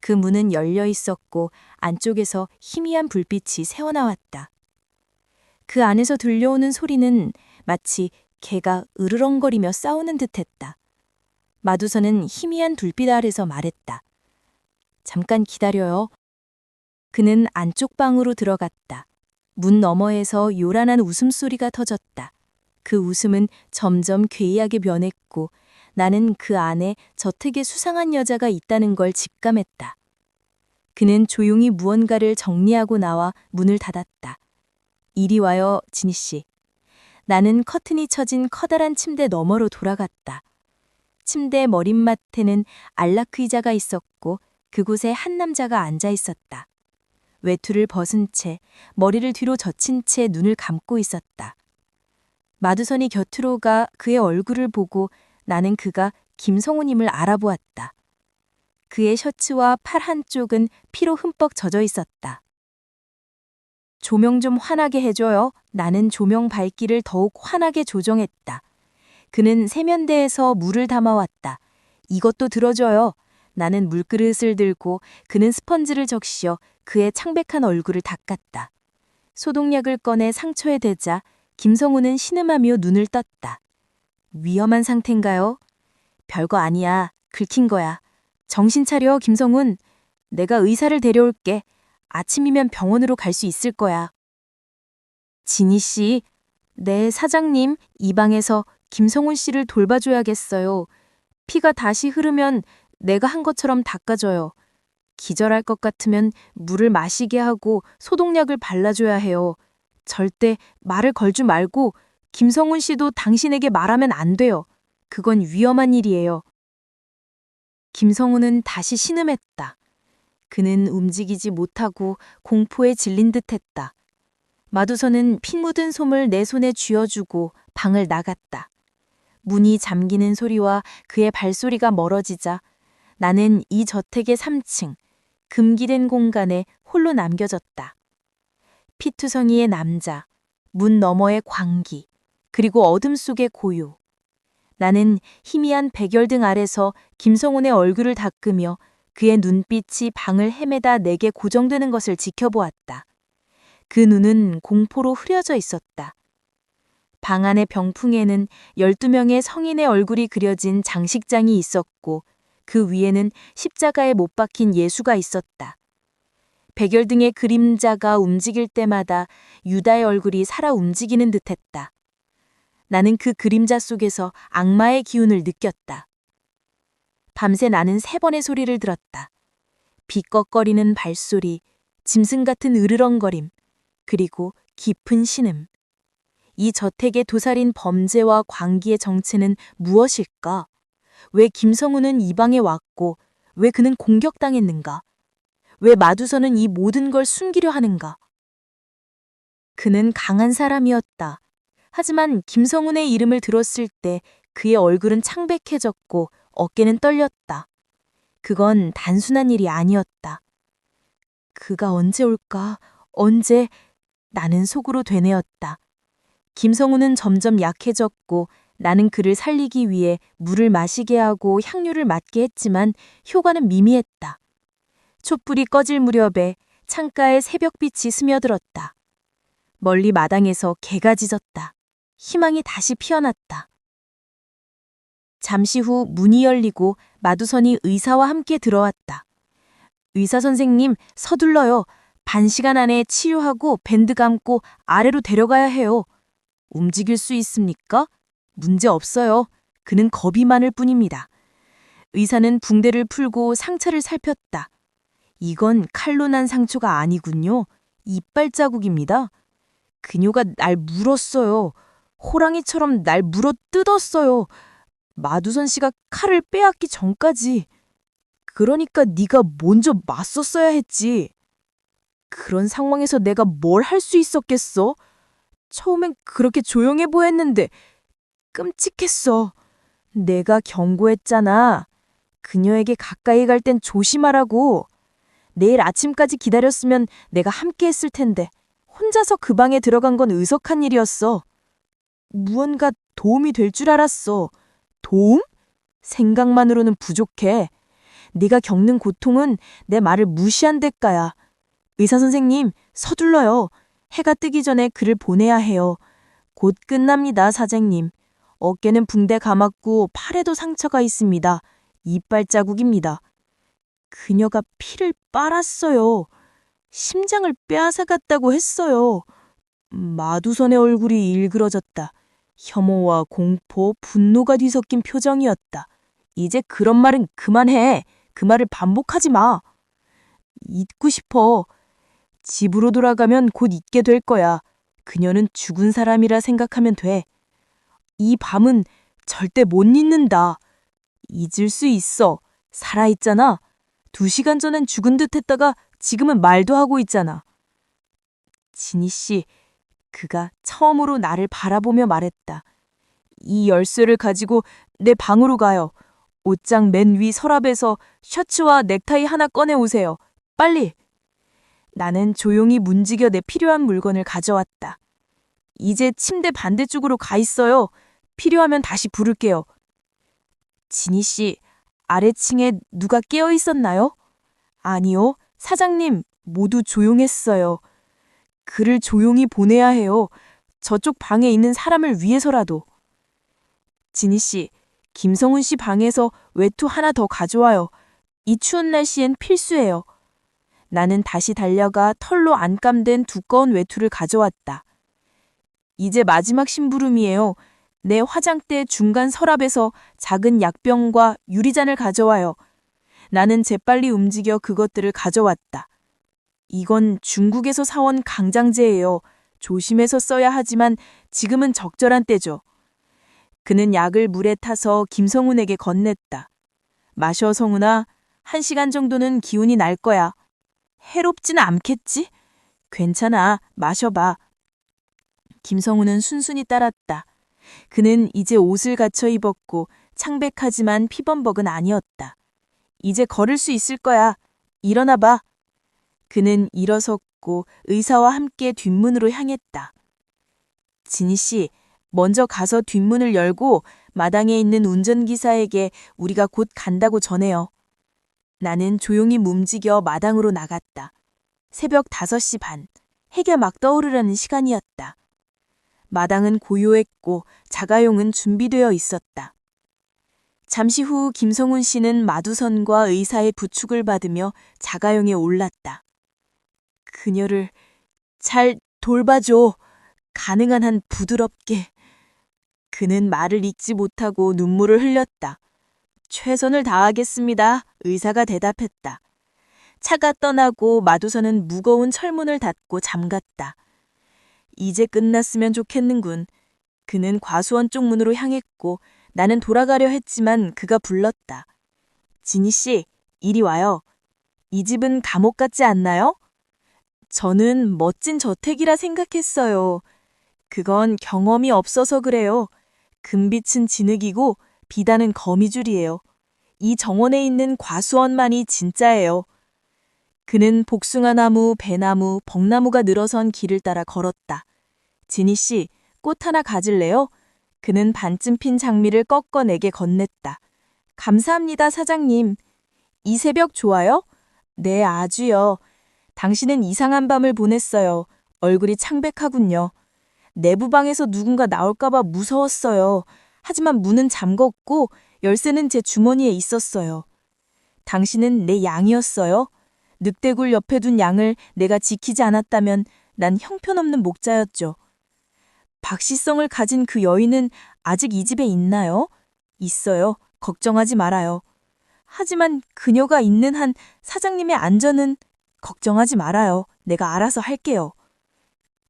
그 문은 열려 있었고 안쪽에서 희미한 불빛이 새어나왔다. 그 안에서 들려오는 소리는 마치 개가 으르렁거리며 싸우는 듯했다. 마두선은 희미한 불빛 아래서 말했다. 잠깐 기다려요. 그는 안쪽 방으로 들어갔다. 문 너머에서 요란한 웃음소리가 터졌다. 그 웃음은 점점 괴이하게 변했고 나는 그 안에 저택에 수상한 여자가 있다는 걸 직감했다. 그는 조용히 무언가를 정리하고 나와 문을 닫았다. 이리 와요, 진희 씨. 나는 커튼이 쳐진 커다란 침대 너머로 돌아갔다. 침대 머릿맡에는 안락 의자가 있었고 그곳에 한 남자가 앉아 있었다. 외투를 벗은 채 머리를 뒤로 젖힌 채 눈을 감고 있었다. 마두선이 곁으로 가 그의 얼굴을 보고 나는 그가 김성훈임을 알아보았다. 그의 셔츠와 팔 한쪽은 피로 흠뻑 젖어 있었다. 조명 좀 환하게 해줘요. 나는 조명 밝기를 더욱 환하게 조정했다. 그는 세면대에서 물을 담아왔다. 이것도 들어줘요. 나는 물그릇을 들고 그는 스펀지를 적시어 그의 창백한 얼굴을 닦았다. 소독약을 꺼내 상처에 대자 김성훈은 신음하며 눈을 떴다. 위험한 상태인가요? 별거 아니야. 긁힌 거야. 정신 차려, 김성훈. 내가 의사를 데려올게. 아침이면 병원으로 갈 수 있을 거야. 진희 씨, 네, 사장님, 이 방에서 김성훈 씨를 돌봐줘야겠어요. 피가 다시 흐르면 내가 한 것처럼 닦아줘요. 기절할 것 같으면 물을 마시게 하고 소독약을 발라줘야 해요. 절대 말을 걸지 말고 김성훈 씨도 당신에게 말하면 안 돼요. 그건 위험한 일이에요. 김성훈은 다시 신음했다. 그는 움직이지 못하고 공포에 질린 듯했다. 마두선은 피 묻은 솜을 내 손에 쥐어주고 방을 나갔다. 문이 잠기는 소리와 그의 발소리가 멀어지자 나는 이 저택의 3층, 금기된 공간에 홀로 남겨졌다. 피투성이의 남자, 문 너머의 광기, 그리고 어둠 속의 고요. 나는 희미한 백열등 아래서 김성훈의 얼굴을 닦으며 그의 눈빛이 방을 헤매다 내게 고정되는 것을 지켜보았다. 그 눈은 공포로 흐려져 있었다. 방 안의 병풍에는 12명의 성인의 얼굴이 그려진 장식장이 있었고 그 위에는 십자가에 못 박힌 예수가 있었다. 백열등의 그림자가 움직일 때마다 유다의 얼굴이 살아 움직이는 듯했다. 나는 그 그림자 속에서 악마의 기운을 느꼈다. 밤새 나는 3번의 소리를 들었다. 비꺽거리는 발소리, 짐승 같은 으르렁거림, 그리고 깊은 신음. 이 저택의 도살인 범죄와 광기의 정체는 무엇일까? 왜 김성우는 이 방에 왔고, 왜 그는 공격당했는가? 왜 마두선은 이 모든 걸 숨기려 하는가? 그는 강한 사람이었다. 하지만 김성훈의 이름을 들었을 때 그의 얼굴은 창백해졌고 어깨는 떨렸다. 그건 단순한 일이 아니었다. 그가 언제 올까? 언제? 나는 속으로 되뇌었다. 김성훈은 점점 약해졌고 나는 그를 살리기 위해 물을 마시게 하고 향유를 맞게 했지만 효과는 미미했다. 촛불이 꺼질 무렵에 창가에 새벽빛이 스며들었다. 멀리 마당에서 개가 짖었다. 희망이 다시 피어났다. 잠시 후 문이 열리고 마두선이 의사와 함께 들어왔다. 의사 선생님, 서둘러요. 반 시간 안에 치료하고 밴드 감고 아래로 데려가야 해요. 움직일 수 있습니까? 문제 없어요. 그는 겁이 많을 뿐입니다. 의사는 붕대를 풀고 상처를 살폈다. 이건 칼로 난 상처가 아니군요. 이빨 자국입니다. 그녀가 날 물었어요. 호랑이처럼 날 물어 뜯었어요. 마두선 씨가 칼을 빼앗기 전까지. 그러니까 네가 먼저 맞섰어야 했지. 그런 상황에서 내가 뭘 할 수 있었겠어? 처음엔 그렇게 조용해 보였는데 끔찍했어. 내가 경고했잖아. 그녀에게 가까이 갈 땐 조심하라고. 내일 아침까지 기다렸으면 내가 함께 했을 텐데 혼자서 그 방에 들어간 건 의석한 일이었어. 무언가 도움이 될 줄 알았어. 도움? 생각만으로는 부족해. 네가 겪는 고통은 내 말을 무시한 대가야. 의사 선생님, 서둘러요. 해가 뜨기 전에 그를 보내야 해요. 곧 끝납니다, 사장님. 어깨는 붕대 감았고 팔에도 상처가 있습니다. 이빨 자국입니다. 그녀가 피를 빨았어요. 심장을 빼앗아갔다고 했어요. 마두선의 얼굴이 일그러졌다. 혐오와 공포, 분노가 뒤섞인 표정이었다. 이제 그런 말은 그만해. 그 말을 반복하지 마. 잊고 싶어. 집으로 돌아가면 곧 잊게 될 거야. 그녀는 죽은 사람이라 생각하면 돼. 이 밤은 절대 못 잊는다. 잊을 수 있어. 살아있잖아. 2시간 전엔 죽은 듯 했다가 지금은 말도 하고 있잖아. 진희 씨, 그가 처음으로 나를 바라보며 말했다. 이 열쇠를 가지고 내 방으로 가요. 옷장 맨 위 서랍에서 셔츠와 넥타이 하나 꺼내 오세요. 빨리. 나는 조용히 문지겨 내 필요한 물건을 가져왔다. 이제 침대 반대쪽으로 가 있어요. 필요하면 다시 부를게요. 진희 씨, 아래층에 누가 깨어 있었나요? 아니요. 사장님, 모두 조용했어요. 그를 조용히 보내야 해요. 저쪽 방에 있는 사람을 위해서라도. 진희 씨, 김성훈 씨 방에서 외투 하나 더 가져와요. 이 추운 날씨엔 필수예요. 나는 다시 달려가 털로 안감된 두꺼운 외투를 가져왔다. 이제 마지막 심부름이에요. 내 화장대 중간 서랍에서 작은 약병과 유리잔을 가져와요. 나는 재빨리 움직여 그것들을 가져왔다. 이건 중국에서 사온 강장제예요. 조심해서 써야 하지만 지금은 적절한 때죠. 그는 약을 물에 타서 김성훈에게 건넸다. 마셔, 성훈아. 1시간 정도는 기운이 날 거야. 해롭지는 않겠지? 괜찮아. 마셔봐. 김성훈은 순순히 따랐다. 그는 이제 옷을 갖춰 입었고 창백하지만 피범벅은 아니었다. 이제 걸을 수 있을 거야. 일어나 봐. 그는 일어섰고 의사와 함께 뒷문으로 향했다. 진희 씨, 먼저 가서 뒷문을 열고 마당에 있는 운전기사에게 우리가 곧 간다고 전해요. 나는 조용히 움직여 마당으로 나갔다. 새벽 5시 반, 해가 막 떠오르려는 시간이었다. 마당은 고요했고 자가용은 준비되어 있었다. 잠시 후 김성훈 씨는 마두선과 의사의 부축을 받으며 자가용에 올랐다. 그녀를 잘 돌봐줘. 가능한 한 부드럽게. 그는 말을 잇지 못하고 눈물을 흘렸다. 최선을 다하겠습니다. 의사가 대답했다. 차가 떠나고 마두선은 무거운 철문을 닫고 잠갔다. 이제 끝났으면 좋겠는군. 그는 과수원 쪽 문으로 향했고 나는 돌아가려 했지만 그가 불렀다. 진희 씨, 이리 와요. 이 집은 감옥 같지 않나요? 저는 멋진 저택이라 생각했어요. 그건 경험이 없어서 그래요. 금빛은 진흙이고 비단은 거미줄이에요. 이 정원에 있는 과수원만이 진짜예요. 그는 복숭아나무, 배나무, 벚나무가 늘어선 길을 따라 걸었다. 진희 씨, 꽃 하나 가질래요? 그는 반쯤 핀 장미를 꺾어 내게 건넸다. 감사합니다, 사장님. 이 새벽 좋아요? 네, 아주요. 당신은 이상한 밤을 보냈어요. 얼굴이 창백하군요. 내부방에서 누군가 나올까봐 무서웠어요. 하지만 문은 잠궜고 열쇠는 제 주머니에 있었어요. 당신은 내 양이었어요. 늑대굴 옆에 둔 양을 내가 지키지 않았다면 난 형편없는 목자였죠. 박시성을 가진 그 여인은 아직 이 집에 있나요? 있어요. 걱정하지 말아요. 하지만 그녀가 있는 한 사장님의 안전은 걱정하지 말아요. 내가 알아서 할게요.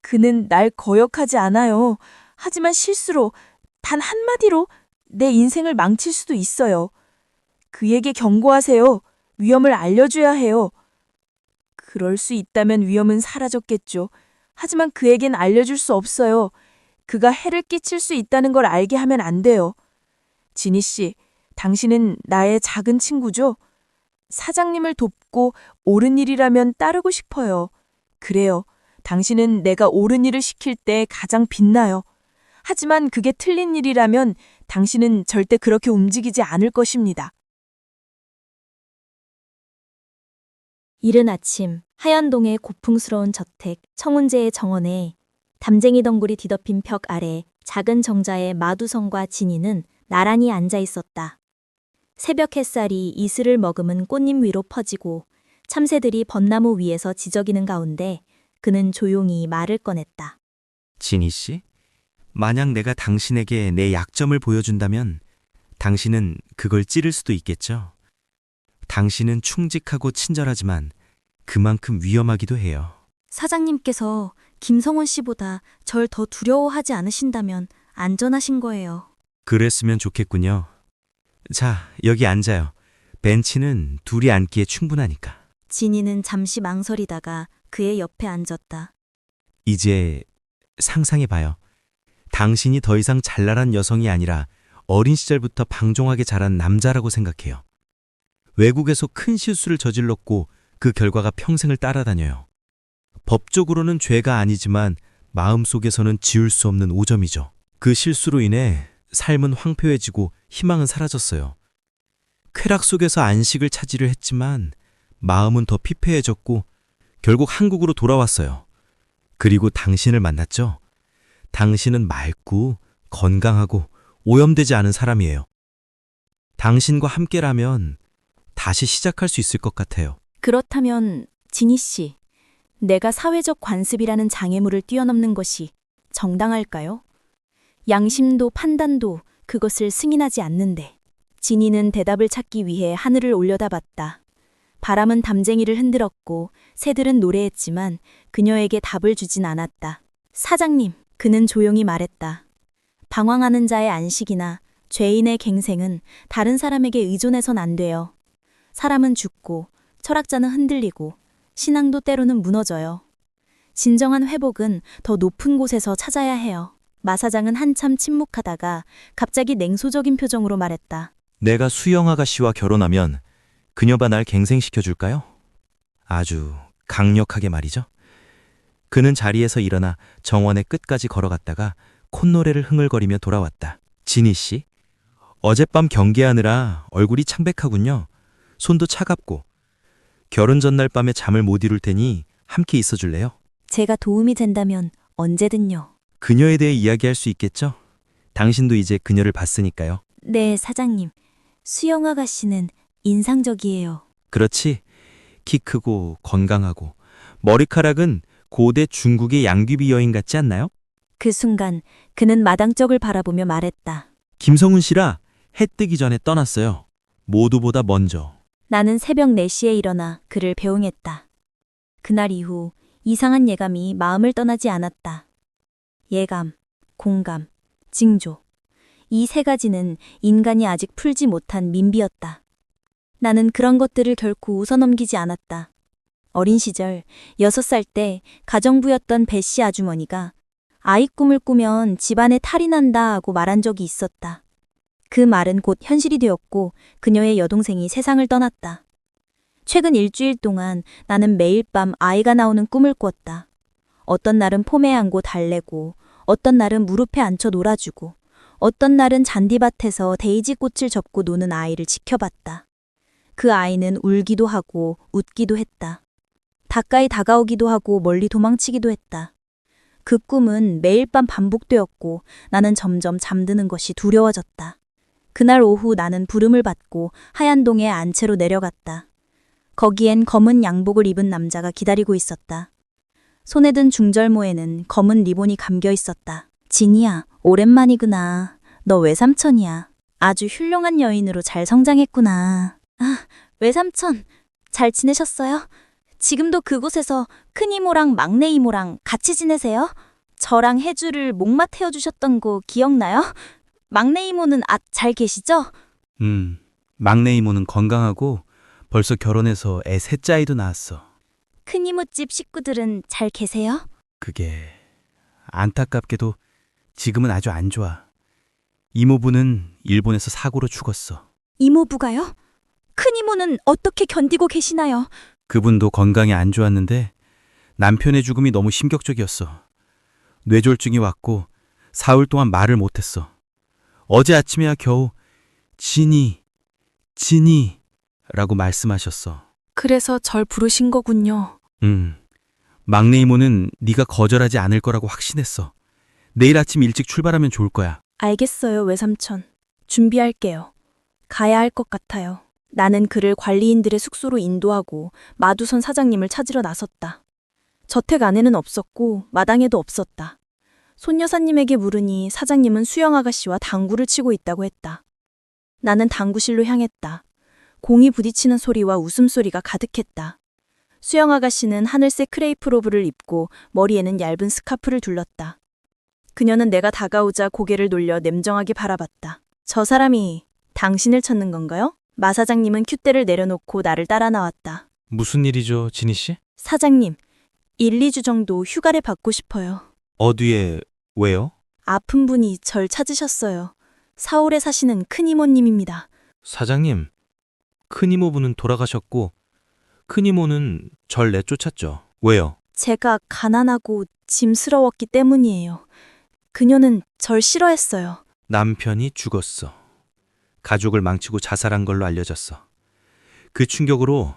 그는 날 거역하지 않아요. 하지만 실수로 단 한마디로 내 인생을 망칠 수도 있어요. 그에게 경고하세요. 위험을 알려줘야 해요. 그럴 수 있다면 위험은 사라졌겠죠. 하지만 그에겐 알려줄 수 없어요. 그가 해를 끼칠 수 있다는 걸 알게 하면 안 돼요. 진희 씨, 당신은 나의 작은 친구죠? 사장님을 돕고 옳은 일이라면 따르고 싶어요. 그래요. 당신은 내가 옳은 일을 시킬 때 가장 빛나요. 하지만 그게 틀린 일이라면 당신은 절대 그렇게 움직이지 않을 것입니다. 이른 아침 하현동의 고풍스러운 저택 청운제의 정원에 담쟁이 덩굴이 뒤덮인 벽 아래 작은 정자에 마두성과 진이는 나란히 앉아 있었다. 새벽 햇살이 이슬을 머금은 꽃잎 위로 퍼지고 참새들이 벚나무 위에서 지저귀는 가운데 그는 조용히 말을 꺼냈다. 진희 씨, 만약 내가 당신에게 내 약점을 보여준다면 당신은 그걸 찌를 수도 있겠죠. 당신은 충직하고 친절하지만 그만큼 위험하기도 해요. 사장님께서 김성원 씨보다 절 더 두려워하지 않으신다면 안전하신 거예요. 그랬으면 좋겠군요. 자, 여기 앉아요. 벤치는 둘이 앉기에 충분하니까. 진이는 잠시 망설이다가 그의 옆에 앉았다. 이제 상상해봐요. 당신이 더 이상 잘나란 여성이 아니라 어린 시절부터 방종하게 자란 남자라고 생각해요. 외국에서 큰 실수를 저질렀고 그 결과가 평생을 따라다녀요. 법적으로는 죄가 아니지만 마음속에서는 지울 수 없는 오점이죠. 그 실수로 인해 삶은 황폐해지고 희망은 사라졌어요. 쾌락 속에서 안식을 찾기를 했지만 마음은 더 피폐해졌고 결국 한국으로 돌아왔어요. 그리고 당신을 만났죠. 당신은 맑고 건강하고 오염되지 않은 사람이에요. 당신과 함께라면 다시 시작할 수 있을 것 같아요. 그렇다면 진희 씨, 내가 사회적 관습이라는 장애물을 뛰어넘는 것이 정당할까요? 양심도 판단도 그것을 승인하지 않는데. 진희는 대답을 찾기 위해 하늘을 올려다봤다. 바람은 담쟁이를 흔들었고 새들은 노래했지만 그녀에게 답을 주진 않았다. 사장님, 그는 조용히 말했다. 방황하는 자의 안식이나 죄인의 갱생은 다른 사람에게 의존해선 안 돼요. 사람은 죽고 철학자는 흔들리고 신앙도 때로는 무너져요. 진정한 회복은 더 높은 곳에서 찾아야 해요. 마 사장은 한참 침묵하다가 갑자기 냉소적인 표정으로 말했다. 내가 수영 아가씨와 결혼하면 그녀가 날 갱생시켜줄까요? 아주 강력하게 말이죠. 그는 자리에서 일어나 정원의 끝까지 걸어갔다가 콧노래를 흥얼거리며 돌아왔다. 진희 씨, 어젯밤 경계하느라 얼굴이 창백하군요. 손도 차갑고. 결혼 전날 밤에 잠을 못 이룰 테니 함께 있어줄래요? 제가 도움이 된다면 언제든요. 그녀에 대해 이야기할 수 있겠죠? 당신도 이제 그녀를 봤으니까요. 네, 사장님. 수영 아가씨는 인상적이에요. 그렇지. 키 크고 건강하고 머리카락은 고대 중국의 양귀비 여인 같지 않나요? 그 순간 그는 마당 쪽을 바라보며 말했다. 김성훈 씨라 해 뜨기 전에 떠났어요. 모두보다 먼저. 나는 새벽 4시에 일어나 그를 배웅했다. 그날 이후 이상한 예감이 마음을 떠나지 않았다. 예감, 공감, 징조. 이 3가지는 인간이 아직 풀지 못한 민비였다. 나는 그런 것들을 결코 웃어넘기지 않았다. 어린 시절 6살 때 가정부였던 배씨 아주머니가 아이 꿈을 꾸면 집안에 탈이 난다 하고 말한 적이 있었다. 그 말은 곧 현실이 되었고 그녀의 여동생이 세상을 떠났다. 최근 일주일 동안 나는 매일 밤 아이가 나오는 꿈을 꿨다. 어떤 날은 폼에 안고 달래고, 어떤 날은 무릎에 앉혀 놀아주고, 어떤 날은 잔디밭에서 데이지 꽃을 접고 노는 아이를 지켜봤다. 그 아이는 울기도 하고 웃기도 했다. 가까이 다가오기도 하고 멀리 도망치기도 했다. 그 꿈은 매일 밤 반복되었고 나는 점점 잠드는 것이 두려워졌다. 그날 오후 나는 부름을 받고 하얀동의 안채로 내려갔다. 거기엔 검은 양복을 입은 남자가 기다리고 있었다. 손에 든 중절모에는 검은 리본이 감겨 있었다. 진이야, 오랜만이구나. 너 외삼촌이야. 아주 훌륭한 여인으로 잘 성장했구나. 아, 외삼촌, 잘 지내셨어요? 지금도 그곳에서 큰 이모랑 막내 이모랑 같이 지내세요? 저랑 혜주를 목마 태워주셨던 거 기억나요? 막내 이모는 잘 계시죠? 막내 이모는 건강하고 벌써 결혼해서 애 셋째 아이도 낳았어. 큰 이모집 식구들은 잘 계세요? 그게 안타깝게도 지금은 아주 안 좋아. 이모부는 일본에서 사고로 죽었어. 이모부가요? 큰 이모는 어떻게 견디고 계시나요? 그분도 건강이 안 좋았는데 남편의 죽음이 너무 심격적이었어. 뇌졸중이 왔고 사흘 동안 말을 못했어. 어제 아침에야 겨우 진이 라고 말씀하셨어. 그래서 절 부르신 거군요. 막내 이모는 네가 거절하지 않을 거라고 확신했어. 내일 아침 일찍 출발하면 좋을 거야. 알겠어요, 외삼촌. 준비할게요. 가야 할 것 같아요. 나는 그를 관리인들의 숙소로 인도하고 마두선 사장님을 찾으러 나섰다. 저택 안에는 없었고 마당에도 없었다. 손 여사님에게 물으니 사장님은 수영 아가씨와 당구를 치고 있다고 했다. 나는 당구실로 향했다. 공이 부딪히는 소리와 웃음소리가 가득했다. 수영 아가씨는 하늘색 크레이프 로브를 입고 머리에는 얇은 스카프를 둘렀다. 그녀는 내가 다가오자 고개를 돌려 냉정하게 바라봤다. 저 사람이 당신을 찾는 건가요? 마 사장님은 큐대를 내려놓고 나를 따라 나왔다. 무슨 일이죠, 진희 씨? 사장님, 1, 2주 정도 휴가를 받고 싶어요. 어디에, 왜요? 아픈 분이 절 찾으셨어요. 서울에 사시는 큰 이모님입니다. 사장님, 큰 이모부는 돌아가셨고 큰 이모는 절 내쫓았죠. 왜요? 제가 가난하고 짐스러웠기 때문이에요. 그녀는 절 싫어했어요. 남편이 죽었어. 가족을 망치고 자살한 걸로 알려졌어. 그 충격으로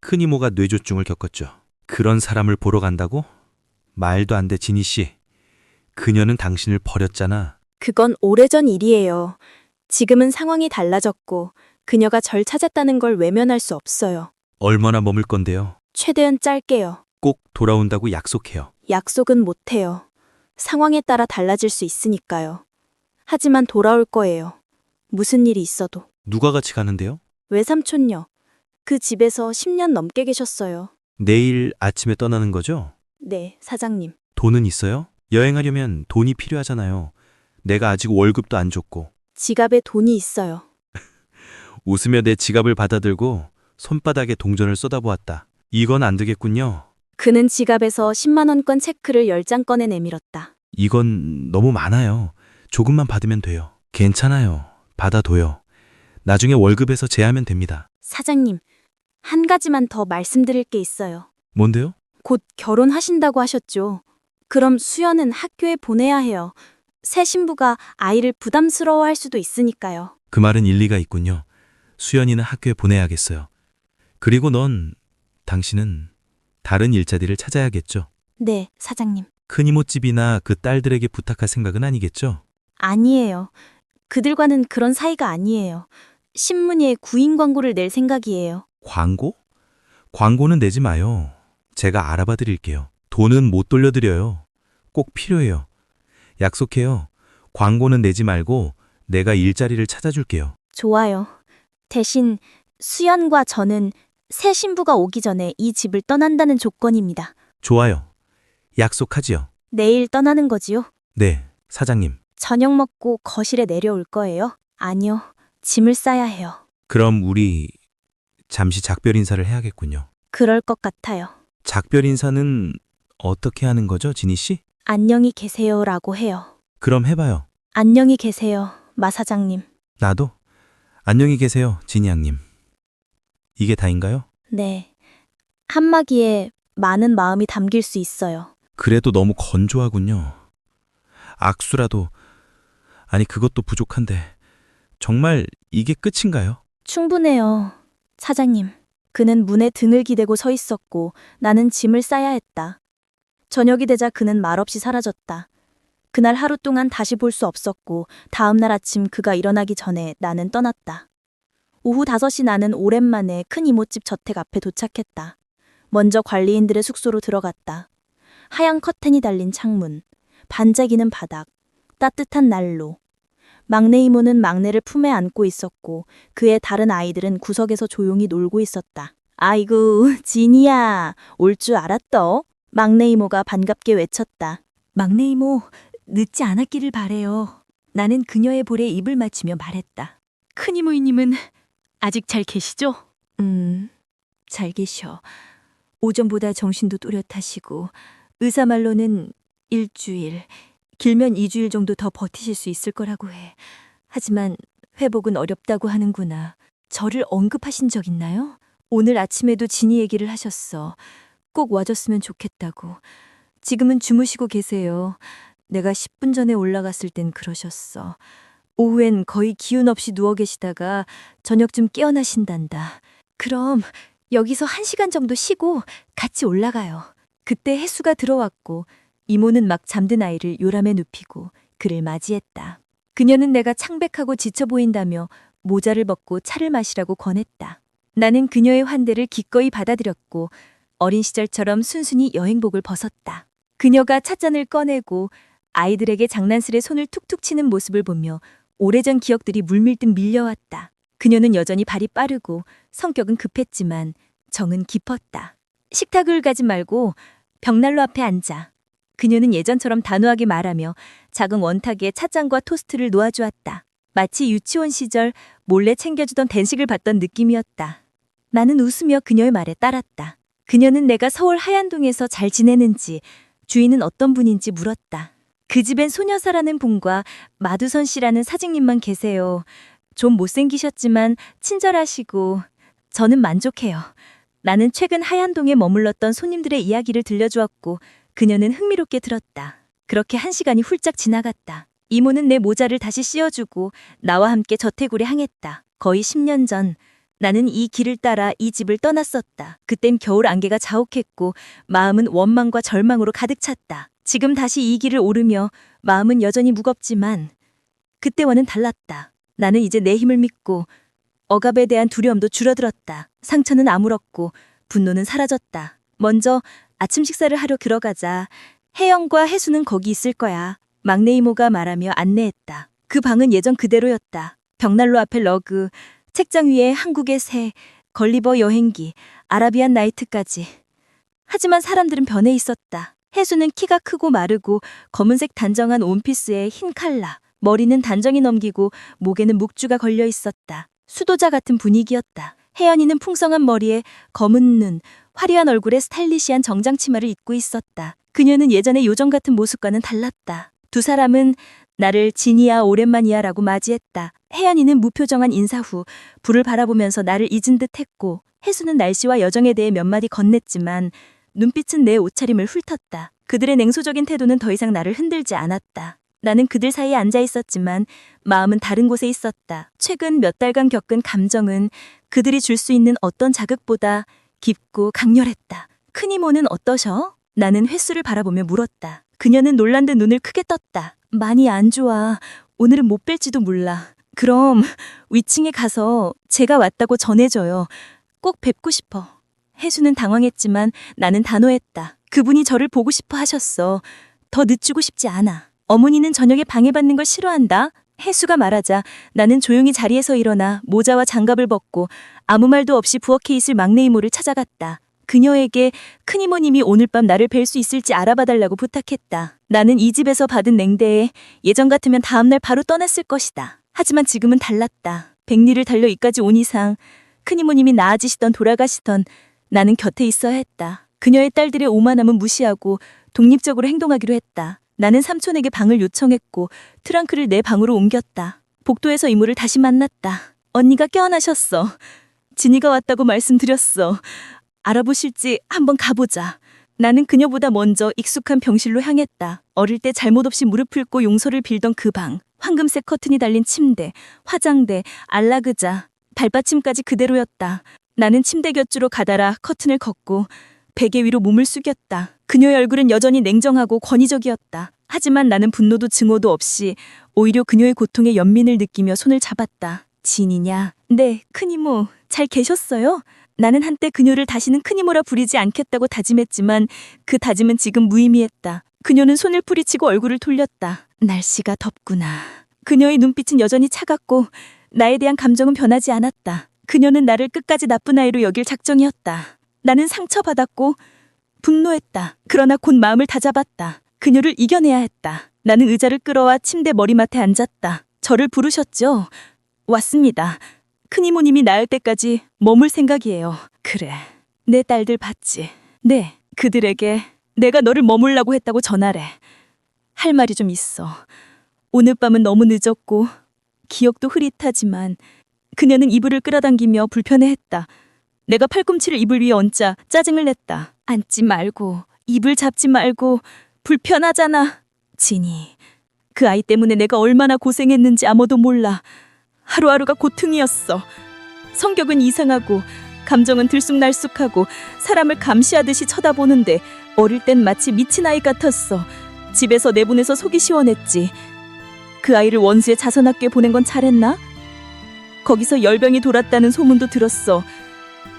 큰 이모가 뇌졸중을 겪었죠. 그런 사람을 보러 간다고? 말도 안 돼, 진희 씨. 그녀는 당신을 버렸잖아. 그건 오래전 일이에요. 지금은 상황이 달라졌고 그녀가 절 찾았다는 걸 외면할 수 없어요. 얼마나 머물 건데요? 최대한 짧게요. 꼭 돌아온다고 약속해요. 약속은 못해요. 상황에 따라 달라질 수 있으니까요. 하지만 돌아올 거예요. 무슨 일이 있어도. 누가 같이 가는데요? 외삼촌요. 그 집에서 10년 넘게 계셨어요. 내일 아침에 떠나는 거죠? 네, 사장님. 돈은 있어요? 여행하려면 돈이 필요하잖아요. 내가 아직 월급도 안 줬고. 지갑에 돈이 있어요. 웃으며 내 지갑을 받아들고 손바닥에 동전을 쏟아보았다. 이건 안 되겠군요. 그는 지갑에서 10만 원권 체크를 10장 꺼내 내밀었다. 이건 너무 많아요. 조금만 받으면 돼요. 괜찮아요. 받아둬요. 나중에 월급에서 제하면 됩니다. 사장님, 한 가지만 더 말씀드릴 게 있어요. 뭔데요? 곧 결혼하신다고 하셨죠. 그럼 수연은 학교에 보내야 해요. 새 신부가 아이를 부담스러워할 수도 있으니까요. 그 말은 일리가 있군요. 수연이는 학교에 보내야겠어요. 그리고 당신은 다른 일자리를 찾아야겠죠. 네, 사장님. 큰 이모집이나 그 딸들에게 부탁할 생각은 아니겠죠? 아니에요. 그들과는 그런 사이가 아니에요. 신문에 구인 광고를 낼 생각이에요. 광고? 광고는 내지 마요. 제가 알아봐 드릴게요. 돈은 못 돌려드려요. 꼭 필요해요. 약속해요. 광고는 내지 말고 내가 일자리를 찾아줄게요. 좋아요. 대신 수연과 저는 새 신부가 오기 전에 이 집을 떠난다는 조건입니다. 좋아요. 약속하지요. 내일 떠나는 거지요? 네, 사장님. 저녁 먹고 거실에 내려올 거예요? 아니요. 짐을 싸야 해요. 그럼 우리 잠시 작별 인사를 해야겠군요. 그럴 것 같아요. 작별 인사는 어떻게 하는 거죠, 지니 씨? 안녕히 계세요라고 해요. 그럼 해봐요. 안녕히 계세요, 마 사장님. 나도? 안녕히 계세요, 지니 양님. 이게 다인가요? 네. 한마디에 많은 마음이 담길 수 있어요. 그래도 너무 건조하군요. 악수라도, 아니 그것도 부족한데 정말 이게 끝인가요? 충분해요, 사장님. 그는 문에 등을 기대고 서 있었고 나는 짐을 싸야 했다. 저녁이 되자 그는 말없이 사라졌다. 그날 하루 동안 다시 볼 수 없었고 다음 날 아침 그가 일어나기 전에 나는 떠났다. 오후 5시 나는 오랜만에 큰 이모집 저택 앞에 도착했다. 먼저 관리인들의 숙소로 들어갔다. 하얀 커튼이 달린 창문, 반짝이는 바닥, 따뜻한 난로. 막내 이모는 막내를 품에 안고 있었고 그의 다른 아이들은 구석에서 조용히 놀고 있었다. 아이고, 지니야, 올 줄 알았더. 막내 이모가 반갑게 외쳤다. 막내 이모, 늦지 않았기를 바래요. 나는 그녀의 볼에 입을 맞추며 말했다. 큰 이모님은 아직 잘 계시죠? 잘 계셔. 오전보다 정신도 또렷하시고 의사 말로는 일주일, 길면 2주일 정도 더 버티실 수 있을 거라고 해. 하지만 회복은 어렵다고 하는구나. 저를 언급하신 적 있나요? 오늘 아침에도 지니 얘기를 하셨어. 꼭 와줬으면 좋겠다고. 지금은 주무시고 계세요. 내가 10분 전에 올라갔을 땐 그러셨어. 오후엔 거의 기운 없이 누워 계시다가 저녁쯤 깨어나신단다. 그럼 여기서 1시간 정도 쉬고 같이 올라가요. 그때 혜수가 들어왔고 이모는 막 잠든 아이를 요람에 눕히고 그를 맞이했다. 그녀는 내가 창백하고 지쳐 보인다며 모자를 벗고 차를 마시라고 권했다. 나는 그녀의 환대를 기꺼이 받아들였고 어린 시절처럼 순순히 여행복을 벗었다. 그녀가 찻잔을 꺼내고 아이들에게 장난스레 손을 툭툭 치는 모습을 보며 오래전 기억들이 물밀듯 밀려왔다. 그녀는 여전히 발이 빠르고 성격은 급했지만 정은 깊었다. 식탁을 가지 말고 벽난로 앞에 앉아. 그녀는 예전처럼 단호하게 말하며 작은 원탁에 찻잔과 토스트를 놓아주었다. 마치 유치원 시절 몰래 챙겨주던 된식을 받던 느낌이었다. 나는 웃으며 그녀의 말에 따랐다. 그녀는 내가 서울 하얀동에서 잘 지내는지 주인은 어떤 분인지 물었다. 그 집엔 소녀사라는 분과 마두선 씨라는 사장님만 계세요. 좀 못생기셨지만 친절하시고 저는 만족해요. 나는 최근 하얀동에 머물렀던 손님들의 이야기를 들려주었고 그녀는 흥미롭게 들었다. 그렇게 1시간이 훌쩍 지나갔다. 이모는 내 모자를 다시 씌워주고 나와 함께 저택으로 향했다. 거의 10년 전 나는 이 길을 따라 이 집을 떠났었다. 그땐 겨울 안개가 자욱했고 마음은 원망과 절망으로 가득 찼다. 지금 다시 이 길을 오르며 마음은 여전히 무겁지만 그때와는 달랐다. 나는 이제 내 힘을 믿고 억압에 대한 두려움도 줄어들었다. 상처는 아물었고 분노는 사라졌다. 먼저 아침 식사를 하러 들어가자. 혜영과 혜수는 거기 있을 거야. 막내 이모가 말하며 안내했다. 그 방은 예전 그대로였다. 벽난로 앞에 러그, 책장 위에 한국의 새, 걸리버 여행기, 아라비안 나이트까지. 하지만 사람들은 변해 있었다. 혜수는 키가 크고 마르고 검은색 단정한 온피스에 흰 칼라, 머리는 단정히 넘기고 목에는 묵주가 걸려 있었다. 수도자 같은 분위기였다. 혜연이는 풍성한 머리에 검은 눈, 화려한 얼굴에 스타일리시한 정장 치마를 입고 있었다. 그녀는 예전의 요정 같은 모습과는 달랐다. 두 사람은 나를 지니야 오랜만이야 라고 맞이했다. 혜연이는 무표정한 인사 후 불을 바라보면서 나를 잊은 듯 했고 혜수는 날씨와 여정에 대해 몇 마디 건넸지만 눈빛은 내 옷차림을 훑었다. 그들의 냉소적인 태도는 더 이상 나를 흔들지 않았다. 나는 그들 사이에 앉아 있었지만 마음은 다른 곳에 있었다. 최근 몇 달간 겪은 감정은 그들이 줄 수 있는 어떤 자극보다 깊고 강렬했다. 큰 이모는 어떠셔? 나는 횟수를 바라보며 물었다. 그녀는 놀란 듯 눈을 크게 떴다. 많이 안 좋아. 오늘은 못 뵐지도 몰라. 그럼 위층에 가서 제가 왔다고 전해줘요. 꼭 뵙고 싶어. 혜수는 당황했지만 나는 단호했다. 그분이 저를 보고 싶어 하셨어. 더 늦추고 싶지 않아. 어머니는 저녁에 방해받는 걸 싫어한다. 혜수가 말하자 나는 조용히 자리에서 일어나 모자와 장갑을 벗고 아무 말도 없이 부엌에 있을 막내 이모를 찾아갔다. 그녀에게 큰 이모님이 오늘 밤 나를 뵐 수 있을지 알아봐달라고 부탁했다. 나는 이 집에서 받은 냉대에 예전 같으면 다음날 바로 떠났을 것이다. 하지만 지금은 달랐다. 백리를 달려 이까지 온 이상 큰 이모님이 나아지시던 돌아가시던 나는 곁에 있어야 했다. 그녀의 딸들의 오만함은 무시하고 독립적으로 행동하기로 했다. 나는 삼촌에게 방을 요청했고 트렁크를 내 방으로 옮겼다. 복도에서 이모를 다시 만났다. 언니가 깨어나셨어. 진이가 왔다고 말씀드렸어. 알아보실지 한번 가보자. 나는 그녀보다 먼저 익숙한 병실로 향했다. 어릴 때 잘못 없이 무릎 꿇고 용서를 빌던 그 방. 황금색 커튼이 달린 침대, 화장대, 안락의자, 발받침까지 그대로였다. 나는 침대 곁으로 가달아 커튼을 걷고 베개 위로 몸을 숙였다. 그녀의 얼굴은 여전히 냉정하고 권위적이었다. 하지만 나는 분노도 증오도 없이 오히려 그녀의 고통에 연민을 느끼며 손을 잡았다. 진이냐? 네, 큰이모. 잘 계셨어요? 나는 한때 그녀를 다시는 큰이모라 부리지 않겠다고 다짐했지만 그 다짐은 지금 무의미했다. 그녀는 손을 뿌리치고 얼굴을 돌렸다. 날씨가 덥구나. 그녀의 눈빛은 여전히 차갑고 나에 대한 감정은 변하지 않았다. 그녀는 나를 끝까지 나쁜 아이로 여길 작정이었다. 나는 상처받았고 분노했다. 그러나 곧 마음을 다잡았다. 그녀를 이겨내야 했다. 나는 의자를 끌어와 침대 머리맡에 앉았다. 저를 부르셨죠? 왔습니다. 큰이모님이 나을 때까지 머물 생각이에요. 그래, 내 딸들 봤지? 네, 그들에게 내가 너를 머물라고 했다고 전하래. 할 말이 좀 있어. 오늘 밤은 너무 늦었고 기억도 흐릿하지만 그녀는 이불을 끌어당기며 불편해했다. 내가 팔꿈치를 이불 위에 얹자 짜증을 냈다. 앉지 말고 이불 잡지 말고 불편하잖아. 진이, 그 아이 때문에 내가 얼마나 고생했는지 아무도 몰라. 하루하루가 고통이었어. 성격은 이상하고 감정은 들쑥날쑥하고 사람을 감시하듯이 쳐다보는데 어릴 땐 마치 미친 아이 같았어. 집에서 내보내서 속이 시원했지. 그 아이를 원수의 자선학교에 보낸 건 잘했나? 거기서 열병이 돌았다는 소문도 들었어.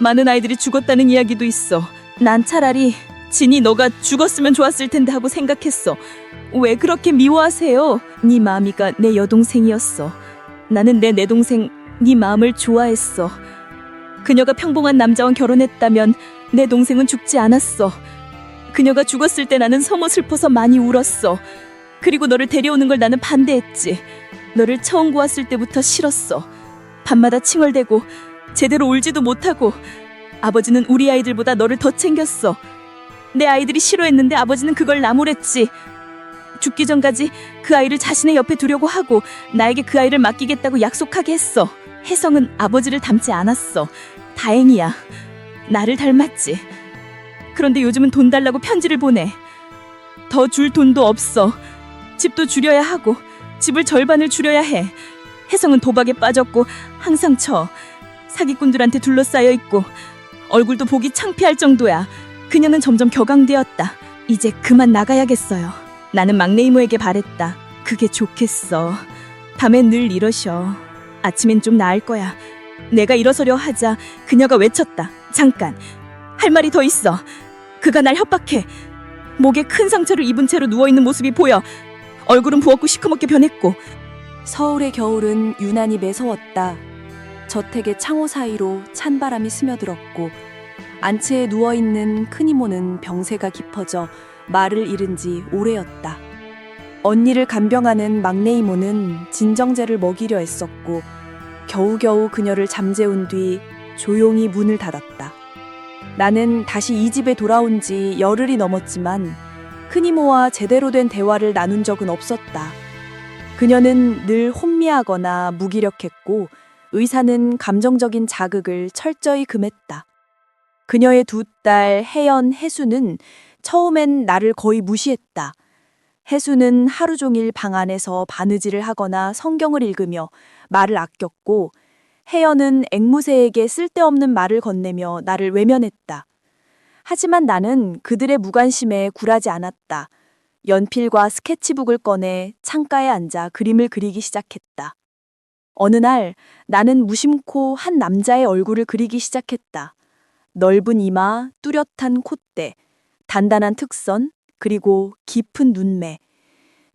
많은 아이들이 죽었다는 이야기도 있어. 난 차라리 진이 너가 죽었으면 좋았을 텐데 하고 생각했어. 왜 그렇게 미워하세요? 네 마음이가 내 여동생이었어. 나는 내 내동생 네 마음을 좋아했어. 그녀가 평범한 남자와 결혼했다면 내 동생은 죽지 않았어. 그녀가 죽었을 때 나는 서머 슬퍼서 많이 울었어. 그리고 너를 데려오는 걸 나는 반대했지. 너를 처음 보았을 때부터 싫었어. 밤마다 칭얼대고 제대로 울지도 못하고 아버지는 우리 아이들보다 너를 더 챙겼어. 내 아이들이 싫어했는데 아버지는 그걸 나무랬지. 죽기 전까지 그 아이를 자신의 옆에 두려고 하고 나에게 그 아이를 맡기겠다고 약속하게 했어. 혜성은 아버지를 닮지 않았어. 다행이야. 나를 닮았지. 그런데 요즘은 돈 달라고 편지를 보내. 더 줄 돈도 없어. 집도 줄여야 하고 집을 절반을 줄여야 해. 혜성은 도박에 빠졌고 항상 쳐. 사기꾼들한테 둘러싸여 있고 얼굴도 보기 창피할 정도야. 그녀는 점점 격앙되었다. 이제 그만 나가야겠어요. 나는 막내 이모에게 말했다. 그게 좋겠어. 밤엔 늘 이러셔. 아침엔 좀 나을 거야. 내가 일어서려 하자 그녀가 외쳤다. 잠깐, 할 말이 더 있어. 그가 날 협박해. 목에 큰 상처를 입은 채로 누워있는 모습이 보여. 얼굴은 부었고 시커멓게 변했고. 서울의 겨울은 유난히 매서웠다. 저택의 창호 사이로 찬바람이 스며들었고 안채에 누워있는 큰이모는 병세가 깊어져 말을 잃은 지 오래였다. 언니를 간병하는 막내 이모는 진정제를 먹이려 애썼고 겨우겨우 그녀를 잠재운 뒤 조용히 문을 닫았다. 나는 다시 이 집에 돌아온 지 열흘이 넘었지만 큰이모와 제대로 된 대화를 나눈 적은 없었다. 그녀는 늘 혼미하거나 무기력했고 의사는 감정적인 자극을 철저히 금했다. 그녀의 두 딸 혜연, 혜수는 처음엔 나를 거의 무시했다. 혜수는 하루 종일 방 안에서 바느질을 하거나 성경을 읽으며 말을 아꼈고 혜연은 앵무새에게 쓸데없는 말을 건네며 나를 외면했다. 하지만 나는 그들의 무관심에 굴하지 않았다. 연필과 스케치북을 꺼내 창가에 앉아 그림을 그리기 시작했다. 어느 날 나는 무심코 한 남자의 얼굴을 그리기 시작했다. 넓은 이마, 뚜렷한 콧대, 단단한 턱선, 그리고 깊은 눈매.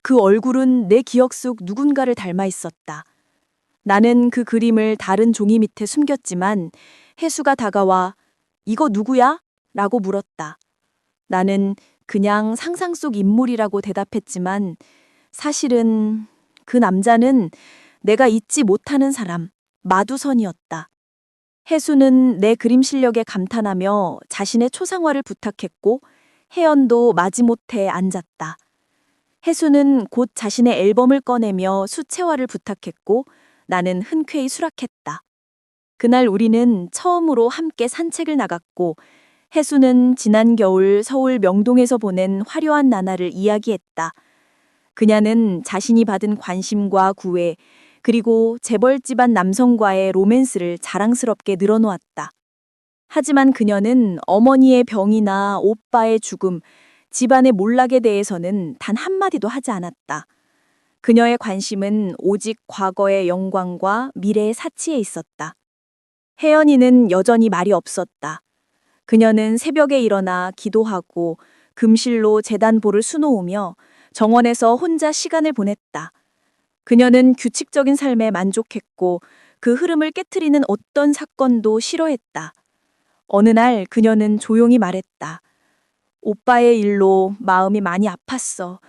그 얼굴은 내 기억 속 누군가를 닮아 있었다. 나는 그 그림을 다른 종이 밑에 숨겼지만 혜수가 다가와 이거 누구야? 라고 물었다. 나는 그냥 상상 속 인물이라고 대답했지만 사실은 그 남자는 내가 잊지 못하는 사람, 마두선이었다. 혜수는 내 그림 실력에 감탄하며 자신의 초상화를 부탁했고 혜연도 마지못해 앉았다. 혜수는 곧 자신의 앨범을 꺼내며 수채화를 부탁했고 나는 흔쾌히 수락했다. 그날 우리는 처음으로 함께 산책을 나갔고 혜수는 지난 겨울 서울 명동에서 보낸 화려한 나날을 이야기했다. 그녀는 자신이 받은 관심과 구애, 그리고 재벌집안 남성과의 로맨스를 자랑스럽게 늘어놓았다. 하지만 그녀는 어머니의 병이나 오빠의 죽음, 집안의 몰락에 대해서는 단 한마디도 하지 않았다. 그녀의 관심은 오직 과거의 영광과 미래의 사치에 있었다. 혜연이는 여전히 말이 없었다. 그녀는 새벽에 일어나 기도하고 금실로 제단볼을 수놓으며 정원에서 혼자 시간을 보냈다. 그녀는 규칙적인 삶에 만족했고 그 흐름을 깨트리는 어떤 사건도 싫어했다. 어느 날 그녀는 조용히 말했다. 오빠의 일로 마음이 많이 아팠어.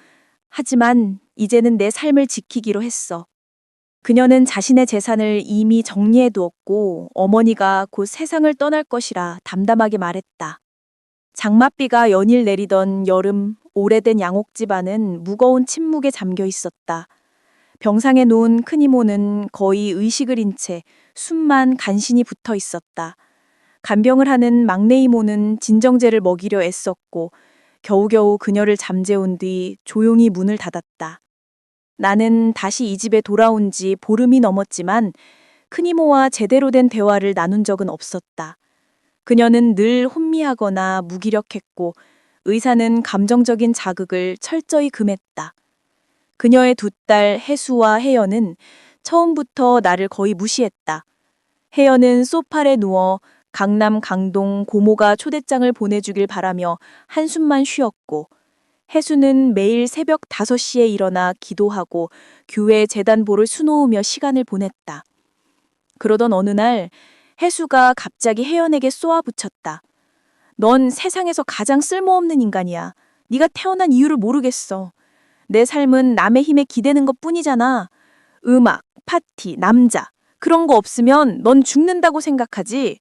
하지만 이제는 내 삶을 지키기로 했어. 그녀는 자신의 재산을 이미 정리해 두었고 어머니가 곧 세상을 떠날 것이라 담담하게 말했다. 장맛비가 연일 내리던 여름, 오래된 양옥집안은 무거운 침묵에 잠겨 있었다. 병상에 누운 큰 이모는 거의 의식을 잃은 채 숨만 간신히 붙어 있었다. 간병을 하는 막내 이모는 진정제를 먹이려 애썼고 겨우겨우 그녀를 잠재운 뒤 조용히 문을 닫았다. 나는 다시 이 집에 돌아온 지 보름이 넘었지만 큰 이모와 제대로 된 대화를 나눈 적은 없었다. 그녀는 늘 혼미하거나 무기력했고 의사는 감정적인 자극을 철저히 금했다. 그녀의 두 딸 혜수와 혜연은 처음부터 나를 거의 무시했다. 혜연은 소파에 누워 강남 강동 고모가 초대장을 보내주길 바라며 한숨만 쉬었고 혜수는 매일 새벽 5시에 일어나 기도하고 교회 제단볼을 수놓으며 시간을 보냈다. 그러던 어느 날 혜수가 갑자기 혜연에게 쏘아붙였다. 넌 세상에서 가장 쓸모없는 인간이야. 네가 태어난 이유를 모르겠어. 내 삶은 남의 힘에 기대는 것뿐이잖아. 음악, 파티, 남자 그런 거 없으면 넌 죽는다고 생각하지.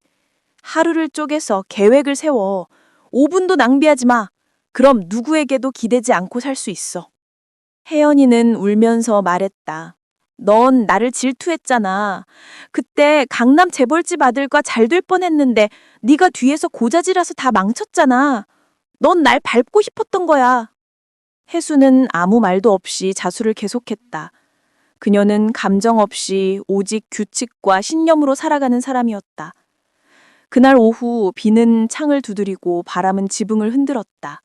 하루를 쪼개서 계획을 세워. 5분도 낭비하지 마. 그럼 누구에게도 기대지 않고 살 수 있어. 혜연이는 울면서 말했다. 넌 나를 질투했잖아. 그때 강남 재벌집 아들과 잘 될 뻔했는데 네가 뒤에서 고자질해서 다 망쳤잖아. 넌 날 밟고 싶었던 거야. 혜수는 아무 말도 없이 자수를 계속했다. 그녀는 감정 없이 오직 규칙과 신념으로 살아가는 사람이었다. 그날 오후 비는 창을 두드리고 바람은 지붕을 흔들었다.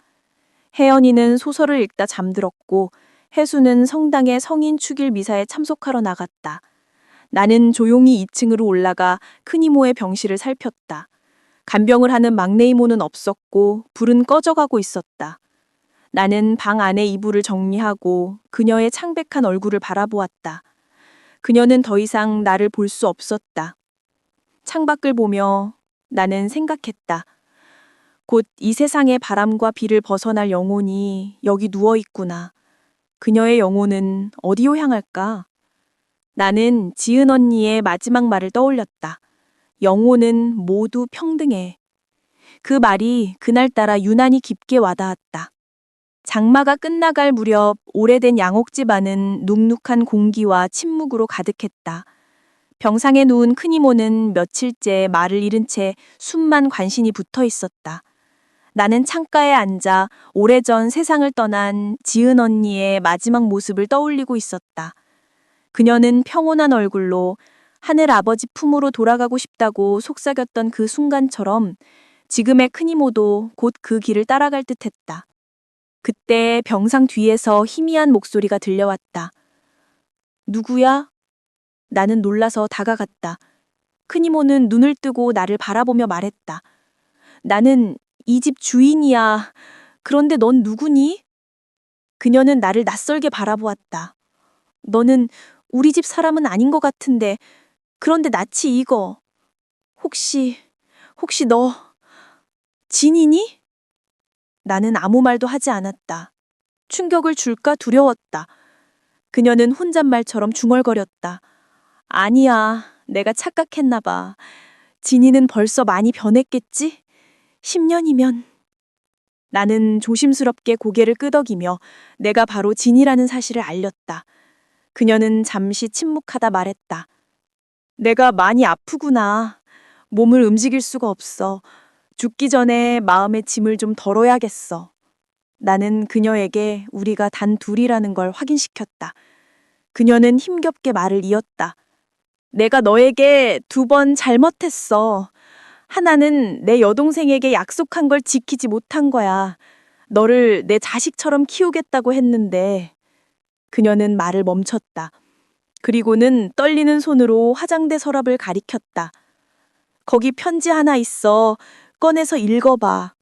혜연이는 소설을 읽다 잠들었고 혜수는 성당의 성인 축일 미사에 참석하러 나갔다. 나는 조용히 2층으로 올라가 큰 이모의 병실을 살폈다. 간병을 하는 막내 이모는 없었고 불은 꺼져가고 있었다. 나는 방 안의 이불을 정리하고 그녀의 창백한 얼굴을 바라보았다. 그녀는 더 이상 나를 볼 수 없었다. 창밖을 보며 나는 생각했다. 곧 이 세상의 바람과 비를 벗어날 영혼이 여기 누워 있구나. 그녀의 영혼은 어디로 향할까? 나는 지은 언니의 마지막 말을 떠올렸다. 영혼은 모두 평등해. 그 말이 그날따라 유난히 깊게 와닿았다. 장마가 끝나갈 무렵 오래된 양옥집 안은 눅눅한 공기와 침묵으로 가득했다. 병상에 누운 큰 이모는 며칠째 말을 잃은 채 숨만 간신히 붙어 있었다. 나는 창가에 앉아 오래전 세상을 떠난 지은 언니의 마지막 모습을 떠올리고 있었다. 그녀는 평온한 얼굴로 하늘 아버지 품으로 돌아가고 싶다고 속삭였던 그 순간처럼 지금의 큰 이모도 곧 그 길을 따라갈 듯했다. 그때 병상 뒤에서 희미한 목소리가 들려왔다. 누구야? 나는 놀라서 다가갔다. 큰 이모는 눈을 뜨고 나를 바라보며 말했다. 나는 이 집 주인이야. 그런데 넌 누구니? 그녀는 나를 낯설게 바라보았다. 너는 우리 집 사람은 아닌 것 같은데, 그런데 낯이 익어. 혹시 너 진이니? 나는 아무 말도 하지 않았다. 충격을 줄까 두려웠다. 그녀는 혼잣말처럼 중얼거렸다. 아니야, 내가 착각했나 봐. 진이는 벌써 많이 변했겠지? 10년이면. 나는 조심스럽게 고개를 끄덕이며 내가 바로 진이라는 사실을 알렸다. 그녀는 잠시 침묵하다 말했다. 내가 많이 아프구나. 몸을 움직일 수가 없어. 죽기 전에 마음의 짐을 좀 덜어야겠어. 나는 그녀에게 우리가 단 둘이라는 걸 확인시켰다. 그녀는 힘겹게 말을 이었다. 내가 너에게 2번 잘못했어. 하나는 내 여동생에게 약속한 걸 지키지 못한 거야. 너를 내 자식처럼 키우겠다고 했는데. 그녀는 말을 멈췄다. 그리고는 떨리는 손으로 화장대 서랍을 가리켰다. 거기 편지 하나 있어. 꺼내서 읽어봐.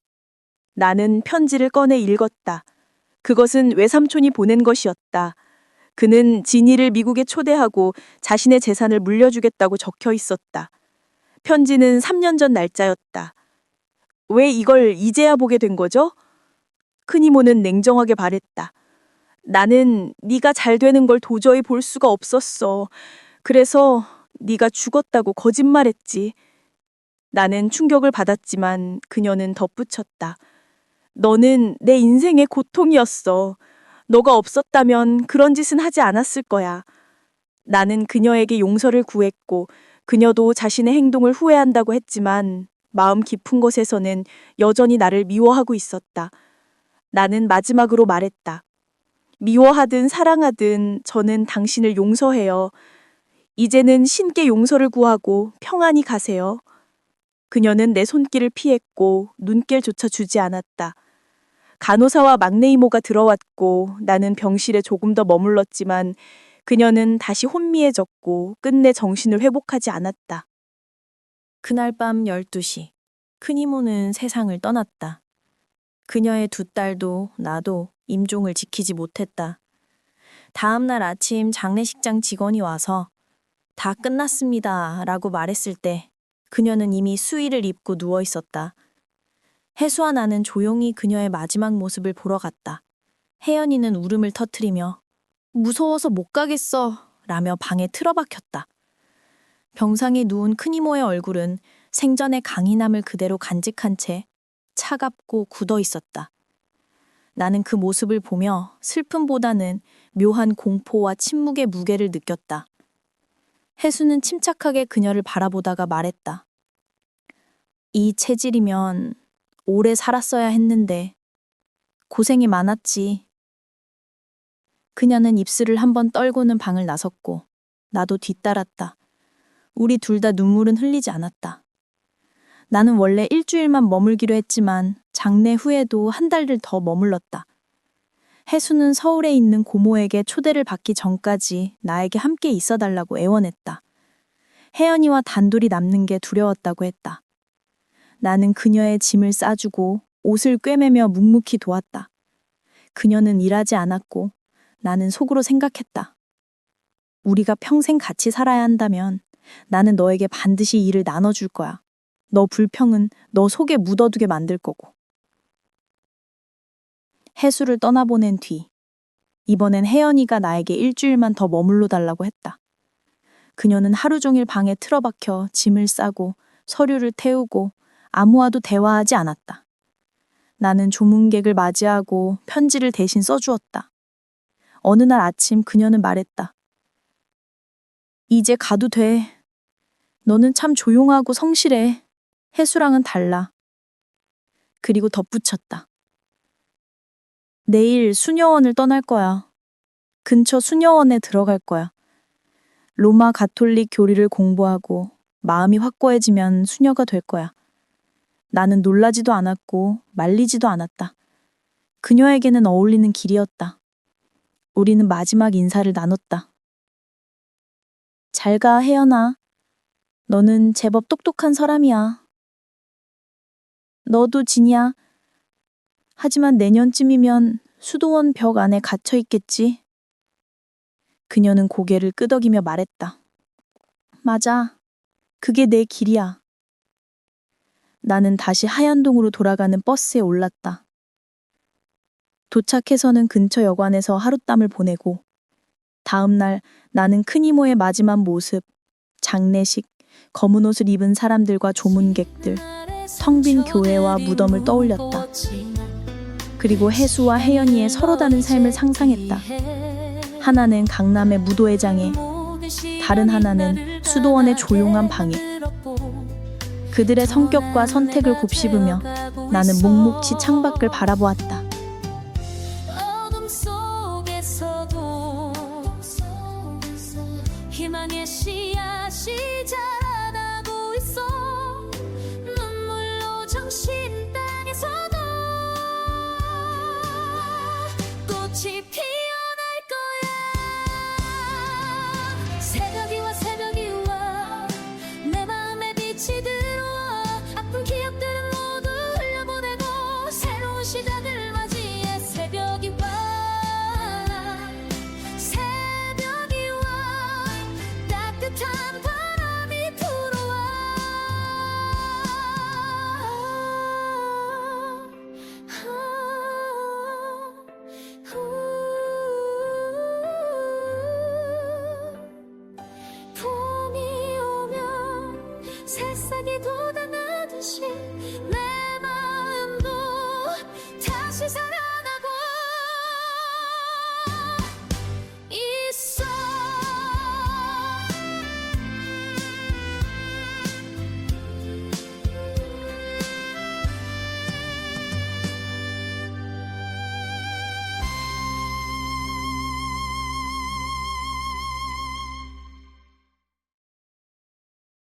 나는 편지를 꺼내 읽었다. 그것은 외삼촌이 보낸 것이었다. 그는 진이를 미국에 초대하고 자신의 재산을 물려주겠다고 적혀 있었다. 편지는 3년 전 날짜였다. 왜 이걸 이제야 보게 된 거죠? 큰 이모는 냉정하게 말했다. 나는 네가 잘 되는 걸 도저히 볼 수가 없었어. 그래서 네가 죽었다고 거짓말했지. 나는 충격을 받았지만 그녀는 덧붙였다. 너는 내 인생의 고통이었어. 너가 없었다면 그런 짓은 하지 않았을 거야. 나는 그녀에게 용서를 구했고 그녀도 자신의 행동을 후회한다고 했지만 마음 깊은 곳에서는 여전히 나를 미워하고 있었다. 나는 마지막으로 말했다. 미워하든 사랑하든 저는 당신을 용서해요. 이제는 신께 용서를 구하고 평안히 가세요. 그녀는 내 손길을 피했고 눈길조차 주지 않았다. 간호사와 막내 이모가 들어왔고 나는 병실에 조금 더 머물렀지만 그녀는 다시 혼미해졌고 끝내 정신을 회복하지 않았다. 그날 밤 12시, 큰 이모는 세상을 떠났다. 그녀의 2딸도 나도 임종을 지키지 못했다. 다음 날 아침 장례식장 직원이 와서 다 끝났습니다 라고 말했을 때 그녀는 이미 수의를 입고 누워 있었다. 혜수와 나는 조용히 그녀의 마지막 모습을 보러 갔다. 혜연이는 울음을 터뜨리며 무서워서 못 가겠어 라며 방에 틀어박혔다. 병상에 누운 큰 이모의 얼굴은 생전의 강인함을 그대로 간직한 채 차갑고 굳어 있었다. 나는 그 모습을 보며 슬픔보다는 묘한 공포와 침묵의 무게를 느꼈다. 혜수는 침착하게 그녀를 바라보다가 말했다. 이 체질이면 오래 살았어야 했는데 고생이 많았지. 그녀는 입술을 한번 떨고는 방을 나섰고 나도 뒤따랐다. 우리 둘 다 눈물은 흘리지 않았다. 나는 원래 일주일만 머물기로 했지만 장례 후에도 1달을 더 머물렀다. 혜수는 서울에 있는 고모에게 초대를 받기 전까지 나에게 함께 있어달라고 애원했다. 혜연이와 단둘이 남는 게 두려웠다고 했다. 나는 그녀의 짐을 싸주고 옷을 꿰매며 묵묵히 도왔다. 그녀는 일하지 않았고 나는 속으로 생각했다. 우리가 평생 같이 살아야 한다면 나는 너에게 반드시 일을 나눠줄 거야. 너 불평은 너 속에 묻어두게 만들 거고. 혜수를 떠나보낸 뒤 이번엔 혜연이가 나에게 일주일만 더 머물러 달라고 했다. 그녀는 하루 종일 방에 틀어박혀 짐을 싸고 서류를 태우고 아무와도 대화하지 않았다. 나는 조문객을 맞이하고 편지를 대신 써주었다. 어느 날 아침 그녀는 말했다. 이제 가도 돼. 너는 참 조용하고 성실해. 혜수랑은 달라. 그리고 덧붙였다. 내일 수녀원을 떠날 거야. 근처 수녀원에 들어갈 거야. 로마 가톨릭 교리를 공부하고 마음이 확고해지면 수녀가 될 거야. 나는 놀라지도 않았고 말리지도 않았다. 그녀에게는 어울리는 길이었다. 우리는 마지막 인사를 나눴다. 잘 가, 혜연아. 너는 제법 똑똑한 사람이야. 너도 지냐? 하지만 내년쯤이면 수도원 벽 안에 갇혀 있겠지. 그녀는 고개를 끄덕이며 말했다. 맞아. 그게 내 길이야. 나는 다시 하얀동으로 돌아가는 버스에 올랐다. 도착해서는 근처 여관에서 하룻밤을 보내고 다음 날 나는 큰 이모의 마지막 모습, 장례식, 검은 옷을 입은 사람들과 조문객들, 텅 빈 교회와 무덤을 떠올렸다. 그리고 혜수와 혜연이의 서로 다른 삶을 상상했다. 하나는 강남의 무도회장에, 다른 하나는 수도원의 조용한 방에. 그들의 성격과 선택을 곱씹으며 나는 묵묵히 창밖을 바라보았다. 어둠 속에서도 희망의 씨앗이 자라나고 있어. 눈물로 정신 땅에서도 꽃이 피어날 거야. 새벽이 와 새벽이 와 내 마음에 빛이 들어와. 아픈 기억들은 모두 흘려보내고 새로운 시작을 맞이해. 새벽이 와 새벽이 와 따뜻한 바람이 불어와. 봄이 오면 새싹이 돋아나듯이 내